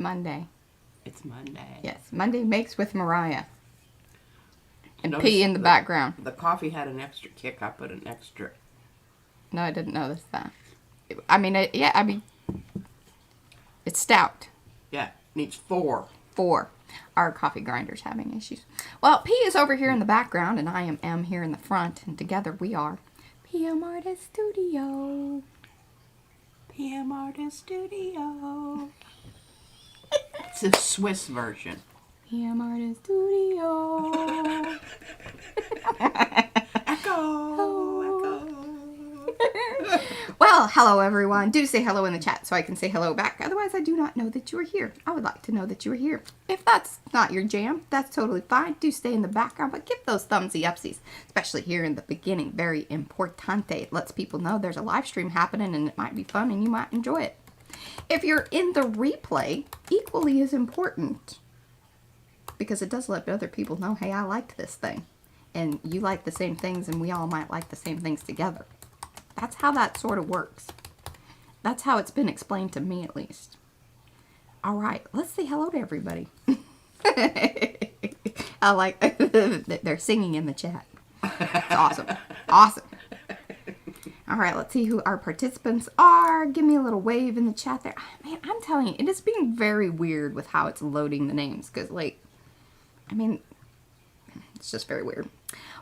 Monday. It's Monday. Yes, Monday makes with Mariah. And Notice P in the background. The coffee had an extra kick. I put an extra. No, I didn't notice that. I mean, it's stout. Yeah, needs 4. 4. Our coffee grinder's having issues. Well, P is over here in the background, and I am M here in the front, and together we are PM Artist Studio. PM Artist Studio. It's a Swiss version. PM Artist Studio. Echo. Well, hello everyone. Do say hello in the chat so I can say hello back. Otherwise, I do not know that you are here. I would like to know that you are here. If that's not your jam, that's totally fine. Do stay in the background, but give those thumbsy upsies, especially here in the beginning. Very importante. It lets people know there's a live stream happening and it might be fun and you might enjoy it. If you're in the replay, equally as important, because it does let other people know, hey, I liked this thing, and you like the same things, and we all might like the same things together. That's how that sort of works. That's how it's been explained to me, at least. All right, let's say hello to everybody. I like they're singing in the chat. It's awesome. Awesome. All right, let's see who our participants are. Give me a little wave in the chat there. Man, I'm telling you, it is being very weird with how it's loading the names. Because, like, I mean, it's just very weird.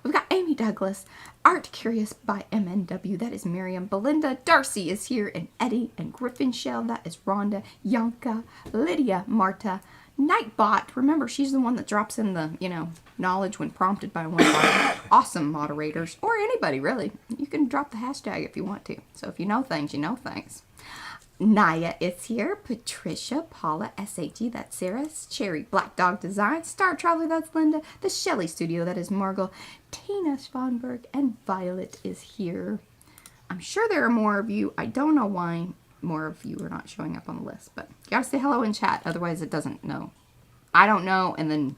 We've got Amy Douglas, Art Curious by MNW, that is Miriam. Belinda, Darcy is here, and Eddie, and Griffin Shell, that is Rhonda, Yanka, Lydia, Marta, Nightbot. Remember, she's the one that drops in the, knowledge when prompted by one of our awesome moderators, or anybody, really. You can drop the hashtag if you want to. So if you know things, you know things. Naya is here, Patricia, Paula, SAG, that's Sarah, Cherry, Black Dog Design, Star Traveler, that's Linda, the Shelley Studio, that is Margot, Tina Svanberg, and Violet is here. I'm sure there are more of you. I don't know why more of you are not showing up on the list, but you gotta say hello in chat, otherwise it doesn't know. I don't know, and then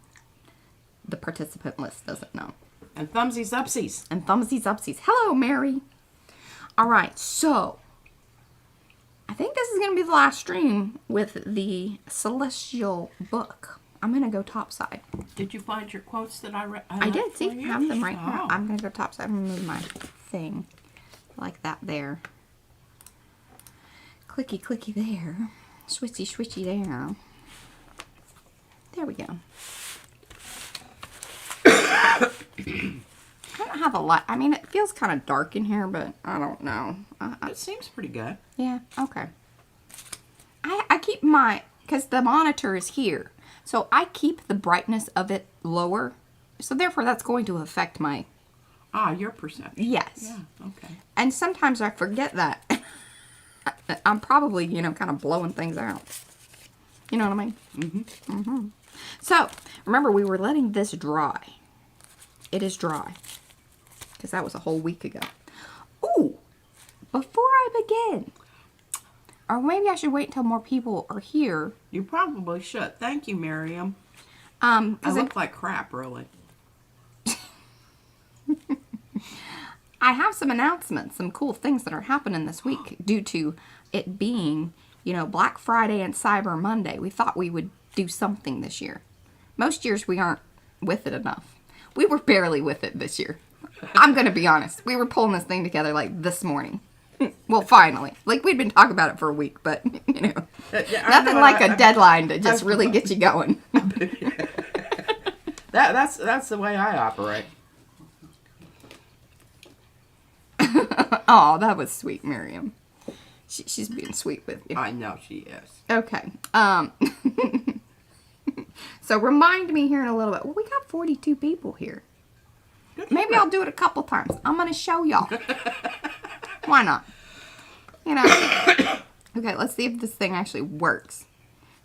the participant list doesn't know. And thumbsies upsies. And thumbsies upsies. Hello, Mary. All right, so I think this is going to be the last stream with the Celestial book. I'm going to go topside. Did you find your quotes that I read? I did. See, I have them right here. I'm going to go topside. I'm going to move my thing like that there. Clicky, clicky there. Switchy, switchy there. There we go. I don't have a lot. I mean, it feels kind of dark in here, but I don't know. It seems pretty good. Yeah, okay. I keep my, because the monitor is here, so I keep the brightness of it lower. So therefore, that's going to affect my... your perception. Yes. Yeah, okay. And sometimes I forget that. I'm probably, kind of blowing things out. You know what I mean? Mm-hmm. Mm-hmm. So, remember, we were letting this dry. It is dry. Because that was a whole week ago. Ooh! Before I begin, or maybe I should wait until more people are here. You probably should. Thank you, Miriam. I look like crap, really. I have some announcements, some cool things that are happening this week due to it being, Black Friday and Cyber Monday. We thought we would do something this year. Most years we aren't with it enough. We were barely with it this year. I'm going to be honest. We were pulling this thing together like this morning. Well, finally. Like, we'd been talking about it for a week, but, nothing like a deadline to just really get you going. That's the way I operate. Oh, that was sweet, Miriam. She's being sweet with you. I know she is. Okay. So remind me here in a little bit. Well, we got 42 people here. Maybe I'll do it a couple times. I'm going to show y'all. Why not? Okay, let's see if this thing actually works.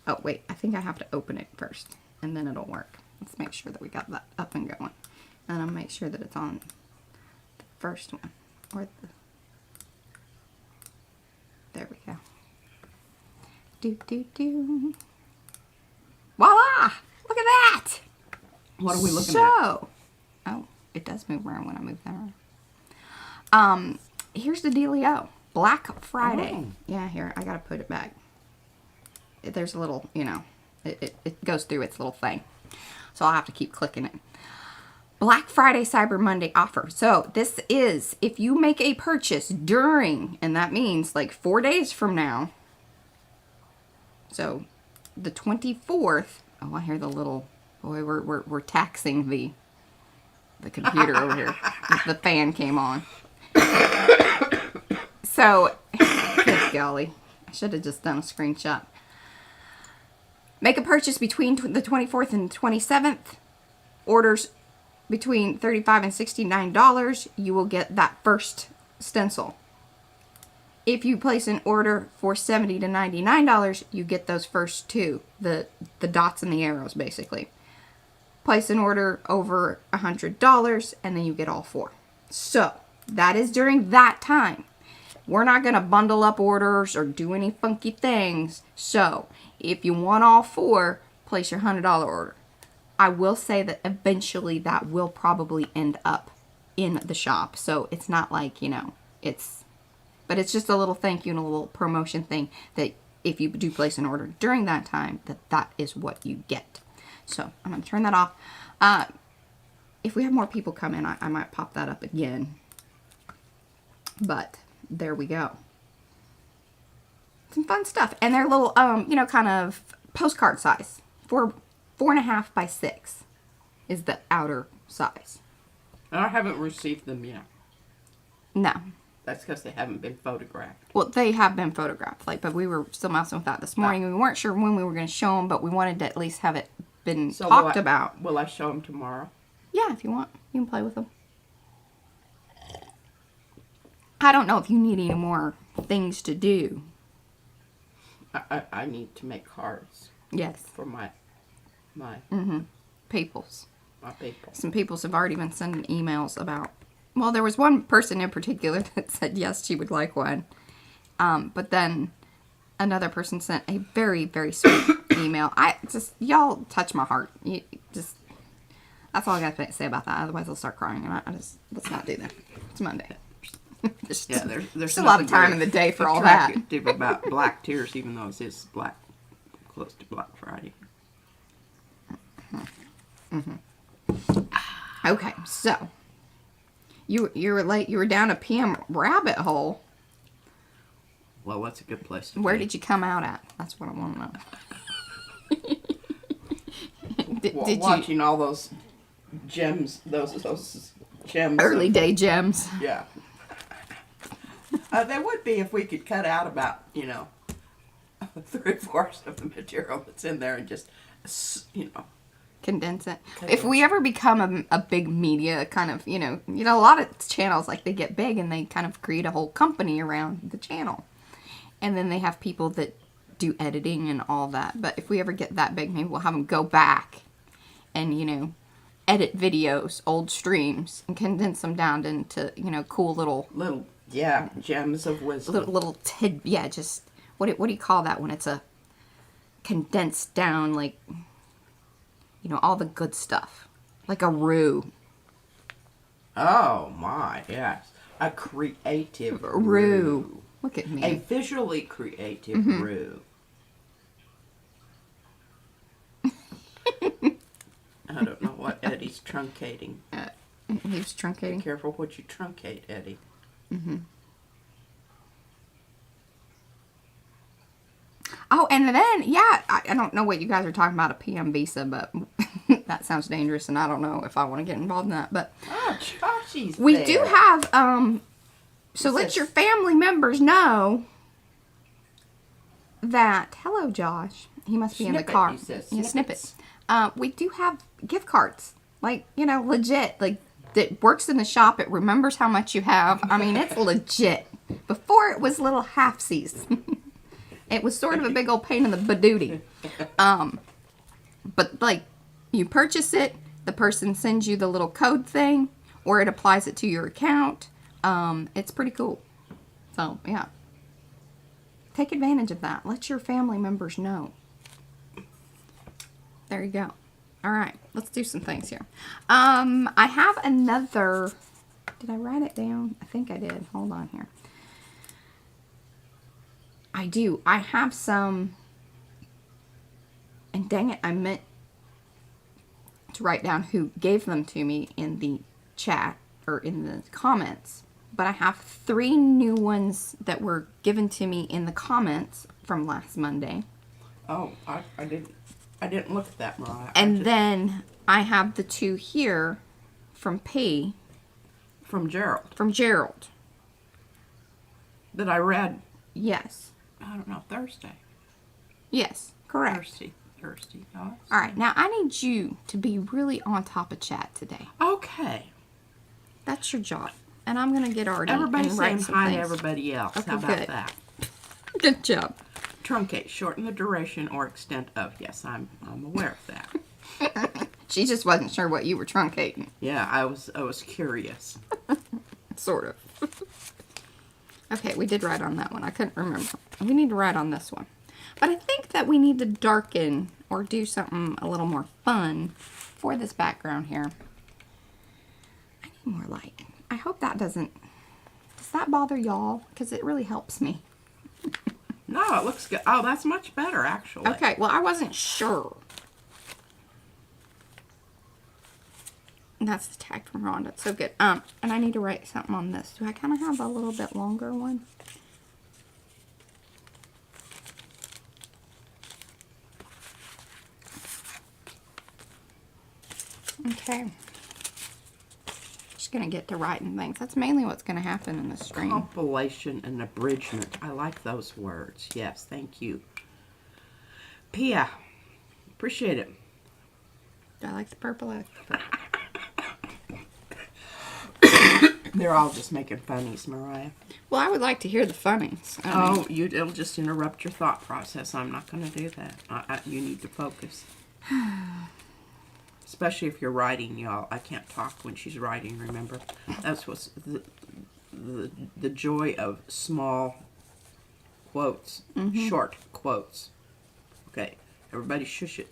Oh, wait. I think I have to open it first, and then it'll work. Let's make sure that we got that up and going. And I'll make sure that it's on the first one. Or the... There we go. Do. Voila! Look at that! What are we looking at? Oh, it does move around when I move that around. Here's the dealio. Black Friday. Oh. Yeah, here, I gotta put it back. There's a little, It goes through its little thing. So I'll have to keep clicking it. Black Friday, Cyber Monday offer. So this is if you make a purchase during, and that means like 4 days from now. So the 24th. Oh, I hear the little, boy, we're taxing the computer over here. The fan came on. So, good golly. I should have just done a screenshot. Make a purchase between the 24th and 27th. Orders between $35 and $69. You will get that first stencil. If you place an order for $70 to $99, you get those first two. The dots and the arrows, basically. Place an order over $100, and then you get all four. So, that is during that time. We're not going to bundle up orders or do any funky things. So, if you want all four, place your $100 order. I will say that eventually that will probably end up in the shop. So, it's not like, you know, but it's just a little thank you and a little promotion thing that if you do place an order during that time, that is what you get. So, I'm going to turn that off. If we have more people come in, I might pop that up again. But there we go. Some fun stuff. And they're little, you know, kind of postcard size. 4.5 by 6 is the outer size. I haven't received them yet. No. That's because they haven't been photographed. Well, they have been photographed, but we were still messing with that this morning. We weren't sure when we were going to show them, but we wanted to at least have it been talked about. Will I show them tomorrow? Yeah, if you want. You can play with them. I don't know if you need any more things to do. I need to make cards. Yes. For my Peoples. My people. Some peoples have already been sending emails about. Well, there was one person in particular that said yes, she would like one. But then another person sent a very, very sweet email. Y'all touch my heart. That's all I got to say about that. Otherwise, I'll start crying. And let's not do that. It's Monday. There's a lot of time in the day for all that. About black tears, even though it is close to Black Friday. Okay, so you were late. You were down a PM rabbit hole. Well, that's a good place to Where be. did you come out at? That's what I want to know. Watching all those gems, those gems. Early day gems. Yeah. They would be if we could cut out about, 3/4 of the material that's in there and just, Condense it. If we ever become a big media kind of, a lot of channels, like they get big and they kind of create a whole company around the channel. And then they have people that do editing and all that. But if we ever get that big, maybe we'll have them go back and, edit videos, old streams, and condense them down into, cool little gems of wisdom. Little just, what do you call that when it's a condensed down, like, all the good stuff. Like a roux. Oh my, yes. A creative roux. Look at me. A visually creative roux. I don't know what Eddie's truncating. He's truncating. Be careful what you truncate, Eddie. Oh, and then, I don't know what you guys are talking about, a PM visa, but that sounds dangerous, and I don't know if I want to get involved in that, but we do have, so let your family members know that, hello, Josh, he must be in the car. He says snippets. We do have gift cards, like, legit, like, it works in the shop, it remembers how much you have, I mean, it's legit. Before, it was little halfsies. It was sort of a big old pain in the badootie. But, like, you purchase it, the person sends you the little code thing, or it applies it to your account. It's pretty cool. So, yeah. Take advantage of that. Let your family members know. There you go. All right. Let's do some things here. I have another... Did I write it down? I think I did. Hold on here. I do. I have some... And dang it, I meant to write down who gave them to me in the chat or in the comments. But I have 3 new ones that were given to me in the comments from last Monday. Oh, I didn't look at that, Mariah. And then I have the 2 here from P. From Gerald. From Gerald. That I read, Yes. I don't know, Thursday. Yes, correct. Thirsty. Oh, All right, now I need you to be really on top of chat today. okay. That's your job. And I'm going to get Artie Everybody's and write saying some hi to things. everybody else. Okay, How about good. that? Good job. Truncate, shorten the duration or extent of. Yes, I'm aware of that. She just wasn't sure what you were truncating. Yeah, I was curious. Sort of. Okay, we did write on that one. I couldn't remember. We need to write on this one. But I think that we need to darken or do something a little more fun for this background here. I need more light. I hope that doesn't... Does that bother y'all? Because it really helps me. No, it looks good. Oh, that's much better, actually. Okay, well, I wasn't sure. That's the tag from Rhonda. So good. And I need to write something on this. Do I kind of have a little bit longer one? Okay. Just going to get to writing things. That's mainly what's going to happen in the stream. Compilation and abridgment. I like those words. Yes, thank you. Pia, appreciate it. Do I like the purple? I like the purple. They're all just making funnies, Mariah. Well, I would like to hear the funnies. Oh, it'll just interrupt your thought process. I'm not going to do that. You need to focus. Especially if you're writing, y'all. I can't talk when she's writing, remember? That's what's the joy of small quotes, short quotes. Okay, everybody shush it.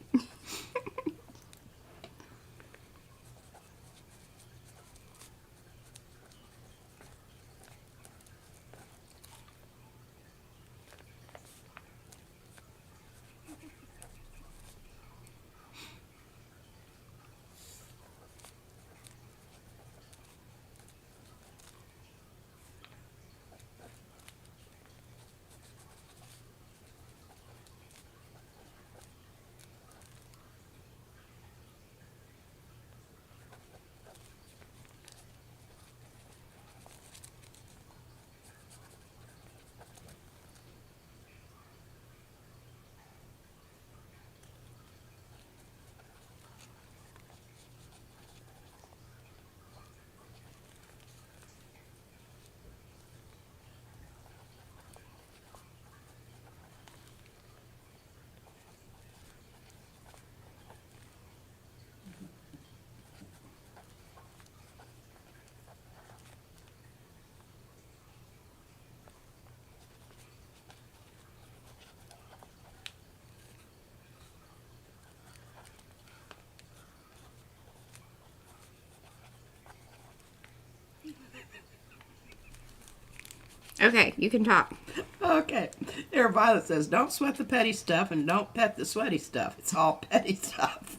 Okay, you can talk. Okay. Here, Violet says, don't sweat the petty stuff and don't pet the sweaty stuff. It's all petty stuff.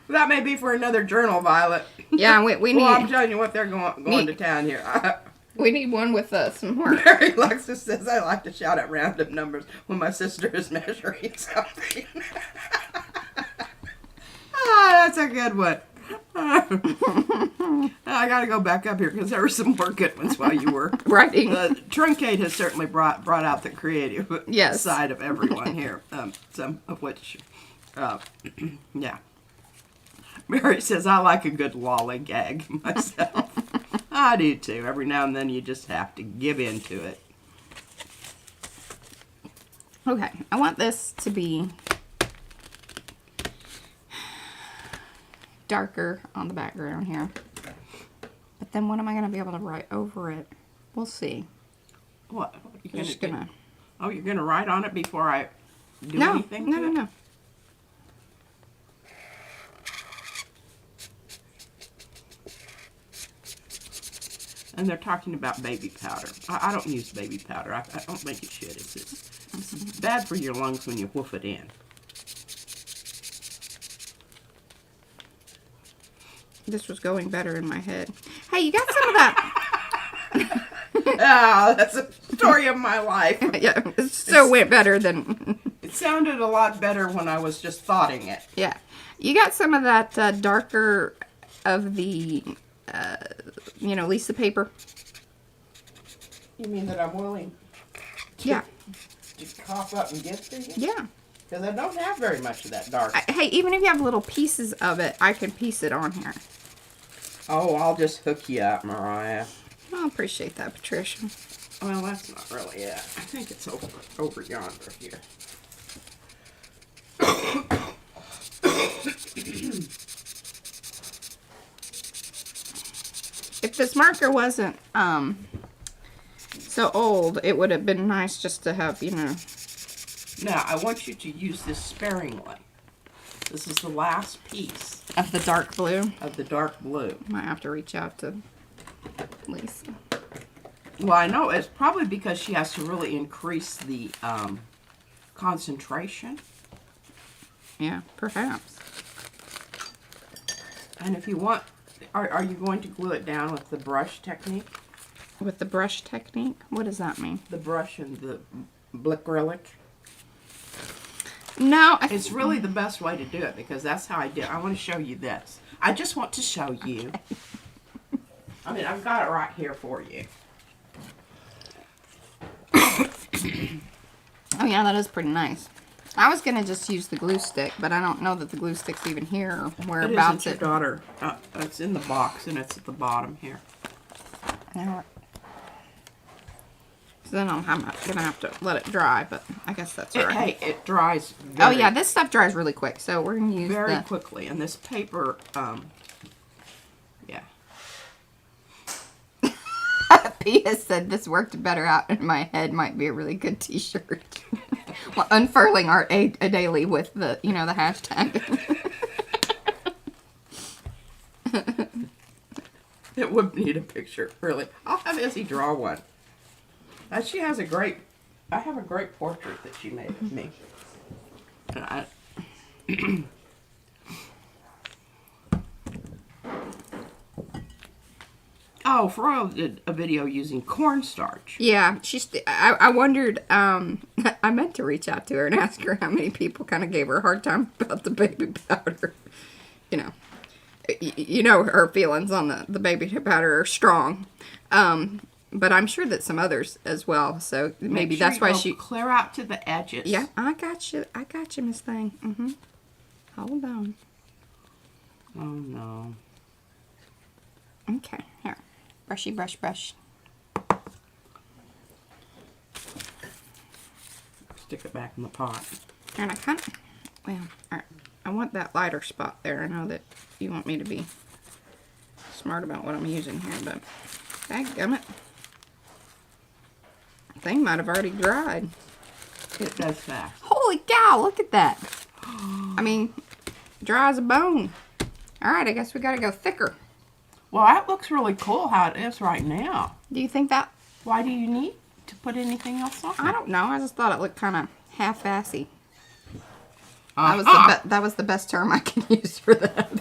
That may be for another journal, Violet. Yeah, we need... Well, I'm telling you what, they're going to town here. We need one with some more. Mary Alexis says, I like to shout at random numbers when my sister is measuring something. That's a good one. I gotta go back up here because there were some more good ones while you were writing. Truncate has certainly brought out the creative Yes. side of everyone here. Some of which, yeah. Mary says, I like a good lollygag myself. I do too. Every now and then you just have to give in to it. Okay, I want this to be darker on the background here. But then what am I going to be able to write over it? We'll see. What? I'm just gonna... Oh, you're going to write on it before I do anything to it? No. And they're talking about baby powder. I don't use baby powder. I don't think it should. It's bad for your lungs when you woof it in. This was going better in my head. Hey, you got some of that? Ah, that's a story of my life. Yeah, it so went better than... It sounded a lot better when I was just thoughting it. Yeah. You got some of that darker of the, you know, Lisa paper? You mean that I'm willing Yeah. to cough up and get to you? Yeah. Because I don't have very much of that dark. Hey, even if you have little pieces of it, I can piece it on here. Oh, I'll just hook you up, Mariah. I appreciate that, Patricia. Well, that's not really it. I think it's over yonder here. If this marker wasn't so old, it would have been nice just to have, you know. Now, I want you to use this sparingly. This is the last piece Of the dark blue. of the dark blue. Might have to reach out to Lisa. Well, I know it's probably because she has to really increase the concentration. Yeah, perhaps. And if you want, are you going to glue it down with the brush technique? With the brush technique? What does that mean? The brush and the Acrylic. No, It's really the best way to do it because that's how I did. I want to show you this. I just want to show you. I mean, I've got it right here for you. Oh yeah, that is pretty nice. I was gonna just use the glue stick, but I don't know that the glue stick's even here or whereabouts It is, your daughter. It's in the box and it's at the bottom here. Now, so then I'm gonna have to let it dry, but I guess that's all right. Hey, it dries. Oh yeah, this stuff dries really quick, so we're gonna use very quickly. And this paper, yeah. Pia said this worked better out in my head. Might be a really good T-shirt. Well, unfurling art a daily with the, you know, the hashtag. It would need a picture, really. I'll have Izzy draw one. She has I have a great portrait that she made of me. And oh, Froyo did a video using cornstarch. Yeah, I wondered. I meant to reach out to her and ask her how many people kind of gave her a hard time about the baby powder. You know, you know her feelings on the baby powder are strong. But I'm sure that some others as well. So maybe that's why she clear out to the edges. Yeah, I got you, Miss Thing. Hold on. Oh no. Okay, here. Brushy brush. Stick it back in the pot. And I want that lighter spot there. I know that you want me to be smart about what I'm using here, but dadgummit. Thing might have already dried. It does fast. Holy cow, look at that. I mean, dry as a bone. Alright, I guess we gotta go thicker. Well, that looks really cool how it is right now. Do you think that? Why do you need to put anything else on? I don't know. I just thought it looked kind of half-assy. That was the best term I can use for that.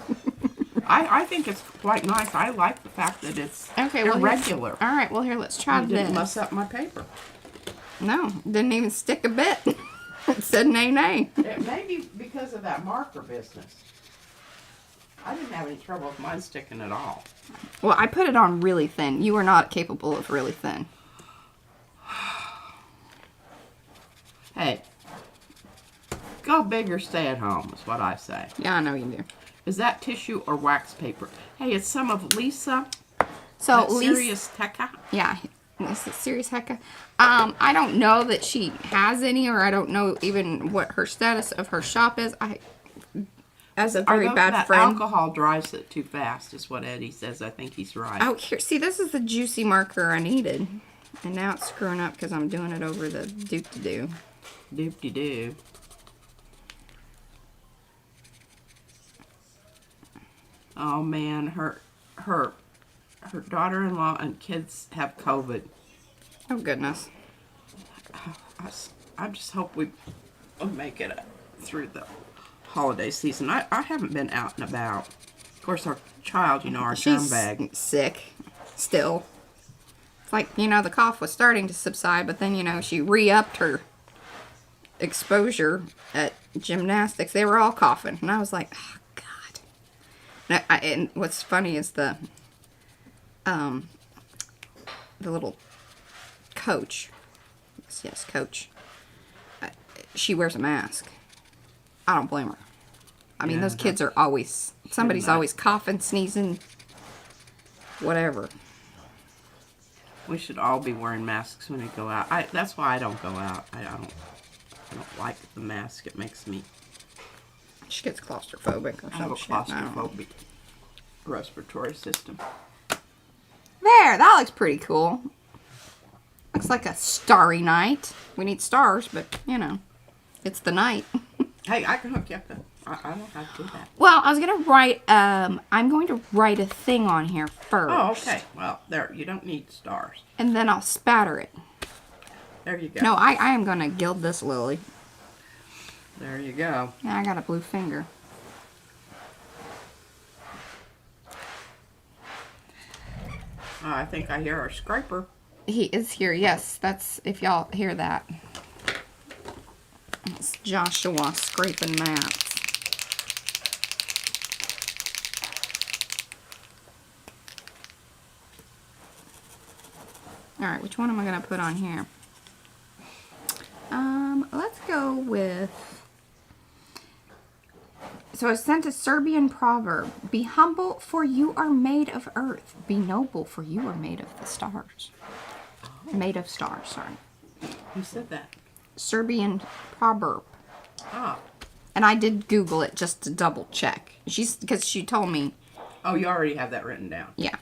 I think it's quite nice. I like the fact that it's irregular. All right, well, here, let's try You this. didn't mess up my paper. No, didn't even stick a bit. It said nay. It may be because of that marker business. I didn't have any trouble with mine sticking at all. Well, I put it on really thin. You are not capable of really thin. Hey, go big or stay at home is what I say. Yeah, I know you do. Is that tissue or wax paper? Hey, it's some of Lisa. So Serious Tekka. Yeah, Lisa Serious Hecka. I don't know that she has any, or I don't know even what her status of her shop is. As a very bad friend. Alcohol dries it too fast, is what Eddie says. I think he's right. Oh, here, see, this is the juicy marker I needed, and now it's screwing up because I'm doing it over the doop-de-doo. Doop-de-doo. Oh man, her her daughter-in-law and kids have COVID. Oh, goodness. I just hope we make it through the holiday season. I haven't been out and about. Of course, our child, our germ bag. Sick still. It's like, the cough was starting to subside, but then, she re-upped her exposure at gymnastics. They were all coughing, and I was like, oh, God. And what's funny is the little coach. Yes, coach. She wears a mask. I don't blame her. I mean, those kids are always, somebody's always coughing, sneezing, whatever. We should all be wearing masks when we go out. That's why I don't go out. I don't like the mask. It makes me... She gets claustrophobic or I have a something. claustrophobic respiratory system. There, that looks pretty cool. Looks like a starry night. We need stars, but, it's the night. Hey, I can hook you up. I don't have to do that. Well, I was going to write, I'm going to write a thing on here first. Oh, okay. Well, there, you don't need stars. And then I'll spatter it. There you go. No, I am going to gild this lily. There you go. Yeah, I got a blue finger. I think I hear our scraper. He is here, yes. That's, if y'all hear that. It's Joshua scraping mats. Alright, which one am I going to put on here? Let's go with... So I sent a Serbian proverb. Be humble, for you are made of earth. Be noble, for you are made of the stars. Oh. Made of stars, sorry. Who said that? Serbian proverb. Ah. And I did Google it just to double check. Because she told me. Oh, you already have that written down. Yeah.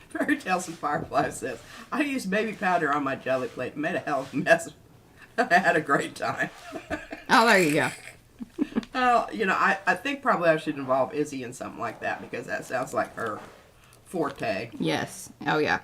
Fairy Tales and Fireflies says, I used baby powder on my jelly plate and made a hell of a mess. I had a great time. Oh, there you go. Well, I think probably I should involve Izzy in something like that because that sounds like her forte. Yes. Oh, yeah.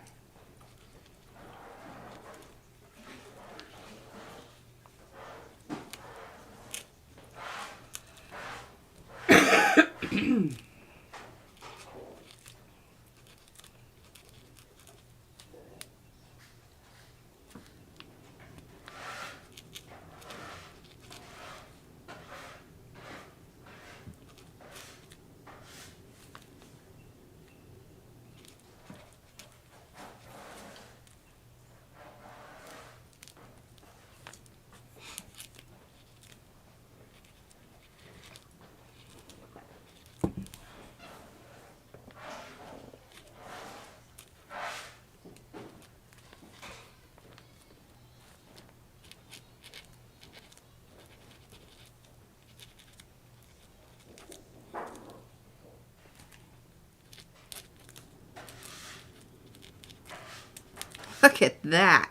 Look at that.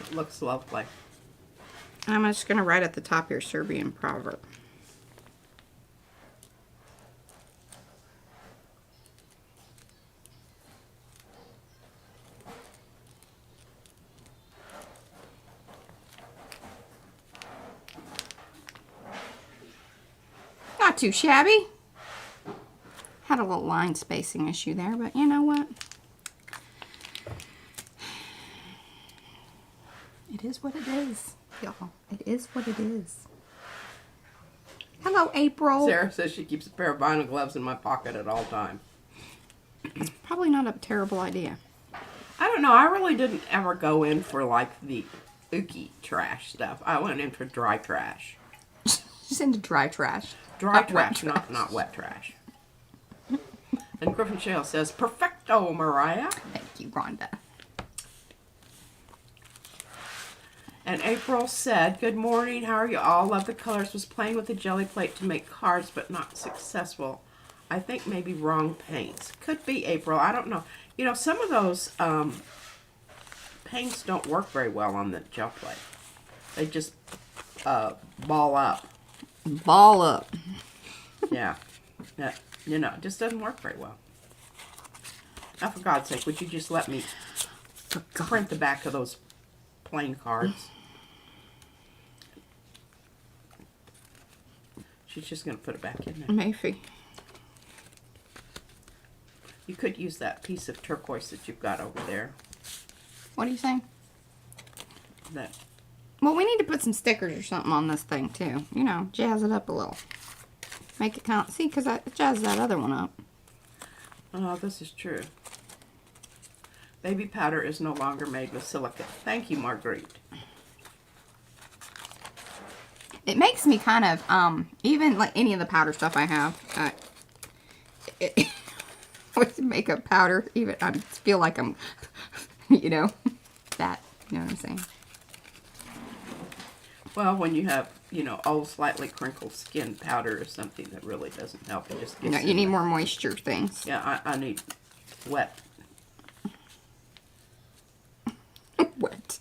It looks lovely. I'm just going to write at the top here, Serbian proverb. Not too shabby. Had a little line spacing issue there, but you know what? It is what it is, y'all. It is what it is. Hello, April. Sarah says she keeps a pair of vinyl gloves in my pocket at all times. Probably not a terrible idea. I don't know. I really didn't ever go in for like the ooky trash stuff. I went in for dry trash. She's into dry trash. Dry trash, not wet trash. And Griffin Shale says, Perfecto, Mariah. Thank you, Rhonda. And April said, Good morning, how are you all? Love the colors. Was playing with the jelly plate to make cards, but not successful. I think maybe wrong paints. Could be, April. I don't know. You know, some of those paints don't work very well on the gel plate. They just ball up. ball up. Yeah. Yeah. You know, it just doesn't work very well. Now, for God's sake, would you just let me print the back of those plain cards? She's just going to put it back in there. Maybe. You could use that piece of turquoise that you've got over there. What are you saying? That. Well, we need to put some stickers or something on this thing, too. You know, jazz it up a little. Make it count. See, because I jazzed that other one up. Oh, this is true. Baby powder is no longer made with silicate. Thank you, Marguerite. It makes me kind of, even like any of the powder stuff I have, with makeup powder, even I feel like I'm, you know, that, you know what I'm saying? Well, when you have, you know, old, slightly crinkled skin, powder is something that really doesn't help. It just gets No, you need more moisture things. Yeah, I need wet. Wet.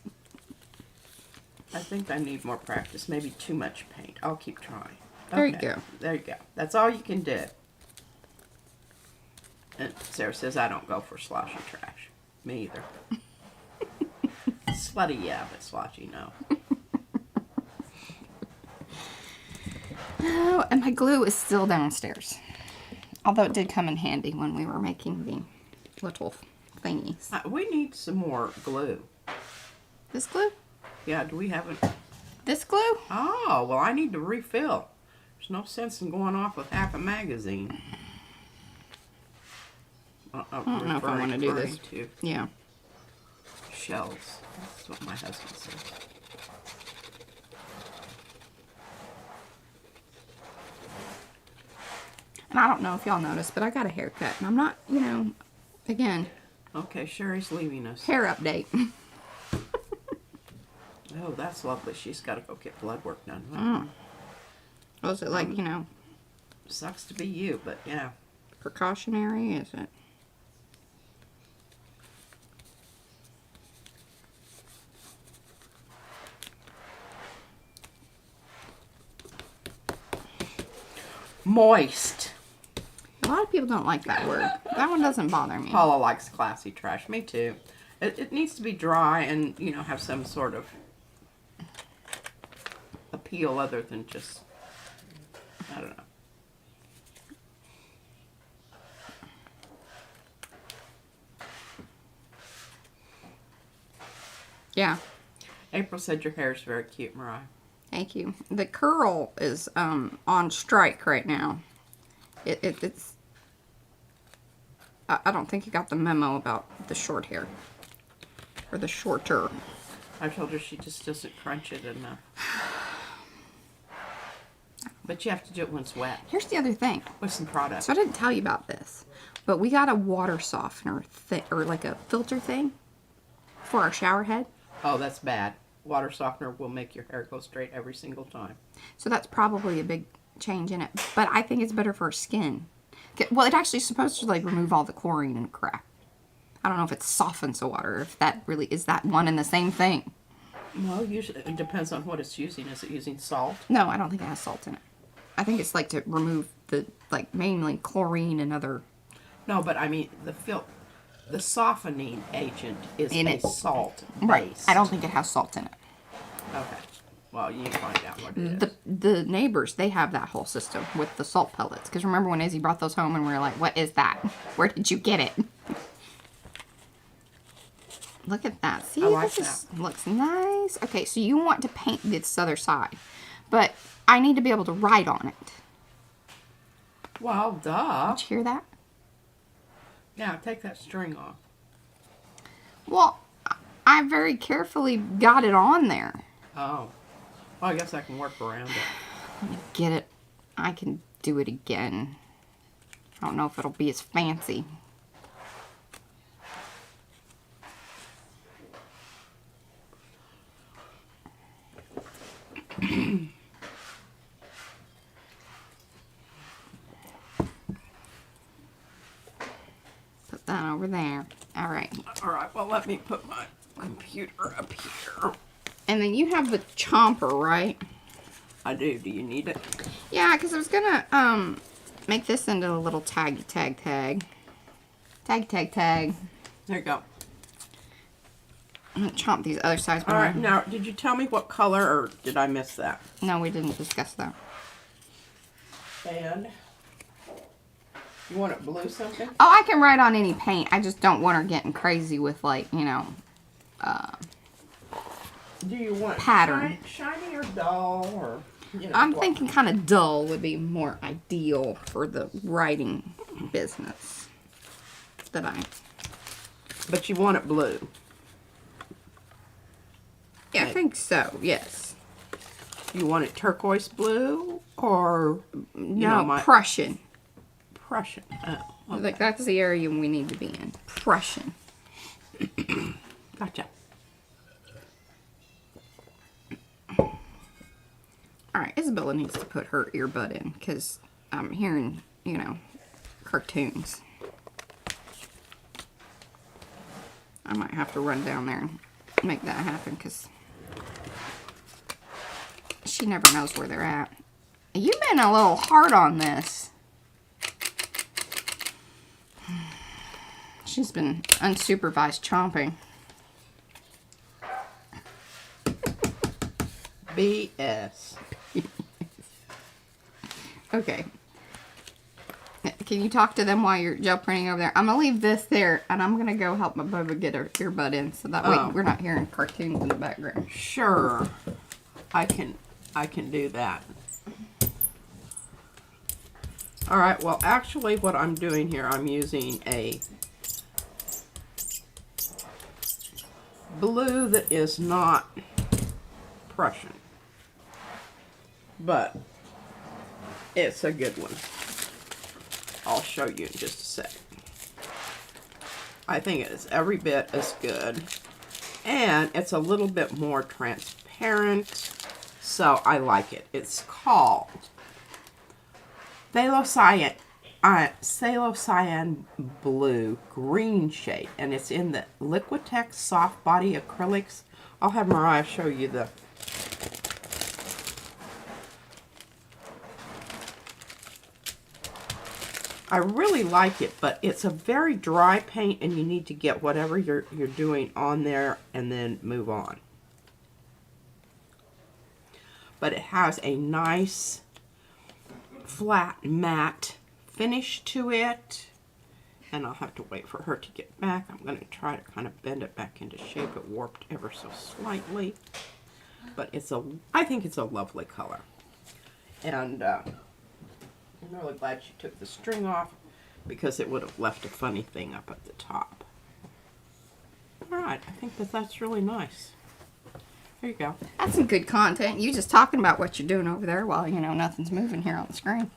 I think I need more practice. Maybe too much paint. I'll keep trying. There you Okay, go. There you go. That's all you can do. And Sarah says I don't go for sloshy trash. Me either. Slutty, yeah, but sloshy, no. Oh, and my glue is still downstairs. Although it did come in handy when we were making the little thingies. We need some more glue. This glue? Yeah, do we have it? This glue? Oh, well, I need to refill. There's no sense in going off with half a magazine. I don't know if I want to do this. Yeah. Shells. That's what my husband said. And I don't know if y'all noticed, but I got a haircut. And I'm not, you know, again. Okay, Sherry's leaving us. Hair update. Oh, that's lovely. She's got to go get blood work done. Was it like, you know, Sucks to be you, but yeah. precautionary? Is it? Moist. A lot of people don't like that word. That one doesn't bother me. Paula likes classy trash. Me too. It needs to be dry and, you know, have some sort of appeal other than just, I don't know. Yeah. April said your hair is very cute, Mariah. Thank you. The curl is on strike right now. It's. I don't think you got the memo about the short hair. Or the shorter. I told her she just doesn't crunch it enough. But you have to do it when it's wet. Here's the other thing. With some product. So I didn't tell you about this. But we got a water softener or like a filter thing for our shower head. Oh, that's bad. Water softener will make your hair go straight every single time. So that's probably a big change in it. But I think it's better for our skin. Well, it actually is supposed to like remove all the chlorine and crap. I don't know if it softens the water, if that really is that one and the same thing. Well, usually it depends on what it's using. Is it using salt? No, I don't think it has salt in it. I think it's like to remove the like mainly chlorine and other. No, but I mean the softening agent is In a it. salt base. Right. I don't think it has salt in it. Okay. Well, you need to find out what it is. The neighbors, they have that whole system with the salt pellets. Because remember when Izzy brought those home and we were like, what is that? Where did you get it? Look at that. See, I like this looks nice. Okay, so you want to paint this other side. But I need to be able to write on it. Well, duh. Did you hear that? Yeah, take that string off. Well, I very carefully got it on there. Oh. Well, I guess I can work around it. Let me get it. I can do it again. I don't know if it'll be as fancy. Put that over there. All right. All right, well, let me put my computer up here. And then you have the chomper, right? I do. Do you need it? Yeah, because I was gonna make this into a little tag. Tag. There you go. I'm gonna chomp these other sides. All right, now, did you tell me what color, or did I miss that? No, we didn't discuss that. And you want it blue something? Oh, I can write on any paint. I just don't want her getting crazy with, like, you know, do you want pattern. Shiny or dull, or you know? I'm thinking kind of dull would be more ideal for the writing business that I. But you want it blue. Yeah, I think so. Yes. You want it turquoise blue or Prussian. Prussian. Oh, okay. Like that's the area we need to be in. Prussian. Gotcha. All right, Isabella needs to put her earbud in because I'm hearing, you know, cartoons. I might have to run down there and make that happen because she never knows where they're at. You've been a little hard on this. She's been unsupervised chomping. BS. Okay. Can you talk to them while you're gel printing over there? I'm going to leave this there, and I'm going to go help my Bubba get her earbud in, so that way we're not hearing cartoons in the background. Sure. I can do that. All right, well, actually what I'm doing here, I'm using a blue that is not Prussian, but it's a good one. I'll show you in just a sec. I think it is every bit as good, and it's a little bit more transparent, so I like it. It's called Cyan Blue Green shade, and it's in the Liquitex Soft Body Acrylics. I'll have Mariah show you the. I really like it, but it's a very dry paint, and you need to get whatever you're doing on there and then move on. But it has a nice flat matte finish to it, and I'll have to wait for her to get back. I'm going to try to kind of bend it back into shape. It warped ever so slightly, but I think it's a lovely color. And I'm really glad she took the string off because it would have left a funny thing up at the top. Alright, I think that's really nice. There you go. That's some good content. You just talking about what you're doing over there while, you know, nothing's moving here on the screen.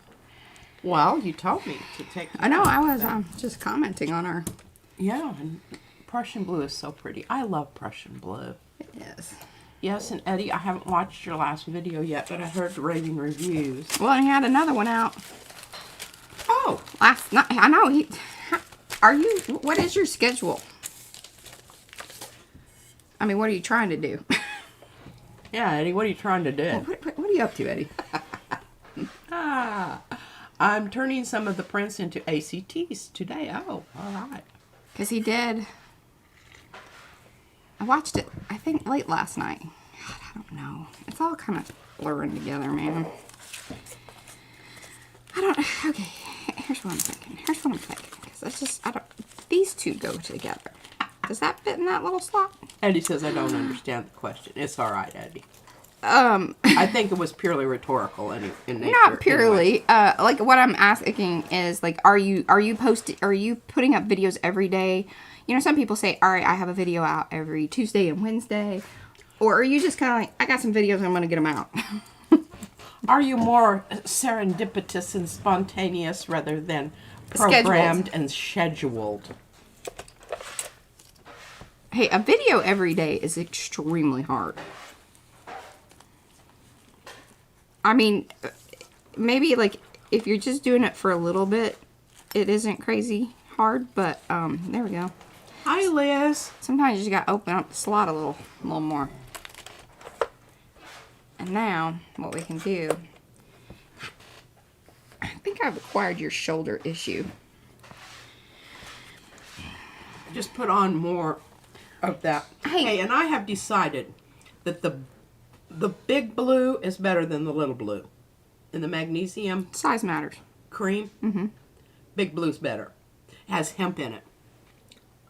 Well, you told me to take. I know, I was just commenting on her. Yeah, and Prussian blue is so pretty. I love Prussian blue. It is. Yes, and Eddie, I haven't watched your last video yet, but I heard the raving reviews. Well, he had another one out. Oh! Last night. I know. What is your schedule? I mean, what are you trying to do? Yeah, Eddie, what are you trying to do? What are you up to, Eddie? I'm turning some of the prints into ACTs today. Oh, all right. Because he did. I watched it, I think, late last night. God, I don't know. It's all kind of blurring together, man. Okay, here's what I'm thinking. Because that's just, these two go together. Does that fit in that little slot? Eddie says I don't understand the question. It's all right, Eddie. I think it was purely rhetorical in nature. Not purely. Anyway. Like what I'm asking is, like, are you putting up videos every day? You know, some people say, all right, I have a video out every Tuesday and Wednesday. Or are you just kind of like, I got some videos and I'm going to get them out? Are you more serendipitous and spontaneous rather than programmed and scheduled? Hey, a video every day is extremely hard. I mean, maybe like if you're just doing it for a little bit, it isn't crazy hard, but there we go. Hi, Liz. Sometimes you just gotta open up the slot a little more. And now, what we can do, think I've acquired your shoulder issue. Just put on more of that. Hey, and I have decided that the big blue is better than the little blue. And the magnesium Size matters. cream, big blue's better. It has hemp in it.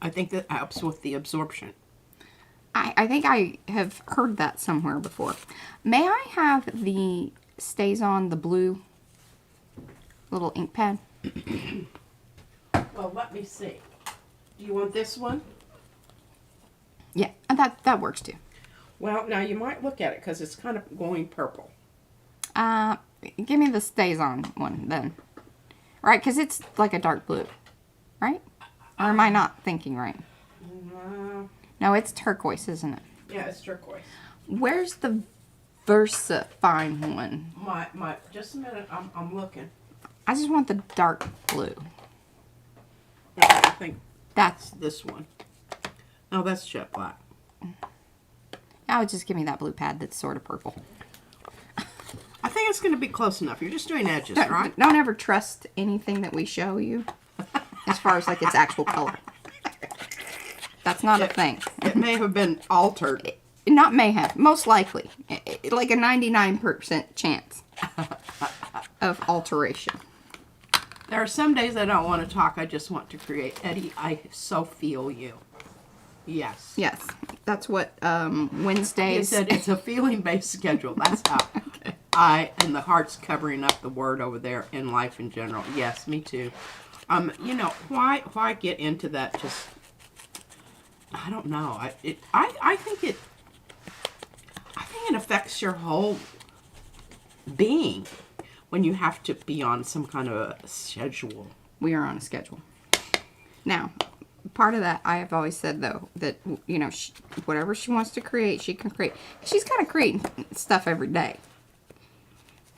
I think that helps with the absorption. I think I have heard that somewhere before. May I have the Stays On the blue little ink pad? Well, let me see. Do you want this one? Yeah, that works too. Well, now you might look at it because it's kind of going purple. Give me the Stays On one then. Right, because it's like a dark blue, right? Or am I not thinking right? No, it's turquoise, isn't it? Yeah, it's turquoise. Where's the Versa Fine one? My, just a minute. I'm looking. I just want the dark blue. I think That's. this one. No, that's jet black. I would just give me that blue pad that's sort of purple. I think it's going to be close enough. You're just doing edges, right? Don't ever trust anything that we show you as far as like its actual color. That's not a thing. It may have been altered. Not may have. Most likely. Like a 99% chance of alteration. There are some days I don't want to talk. I just want to create. Eddie, I so feel you. Yes. Yes. That's what He Wednesdays. said it's a feeling-based schedule. That's how and the heart's covering up the word over there in life in general. Yes, me too. You know, why get into that? Just, I don't know. I think it affects your whole being when you have to be on some kind of a schedule. We are on a schedule. Now, part of that, I have always said, though, that, you know, whatever she wants to create, she can create. She's kind of creating stuff every day.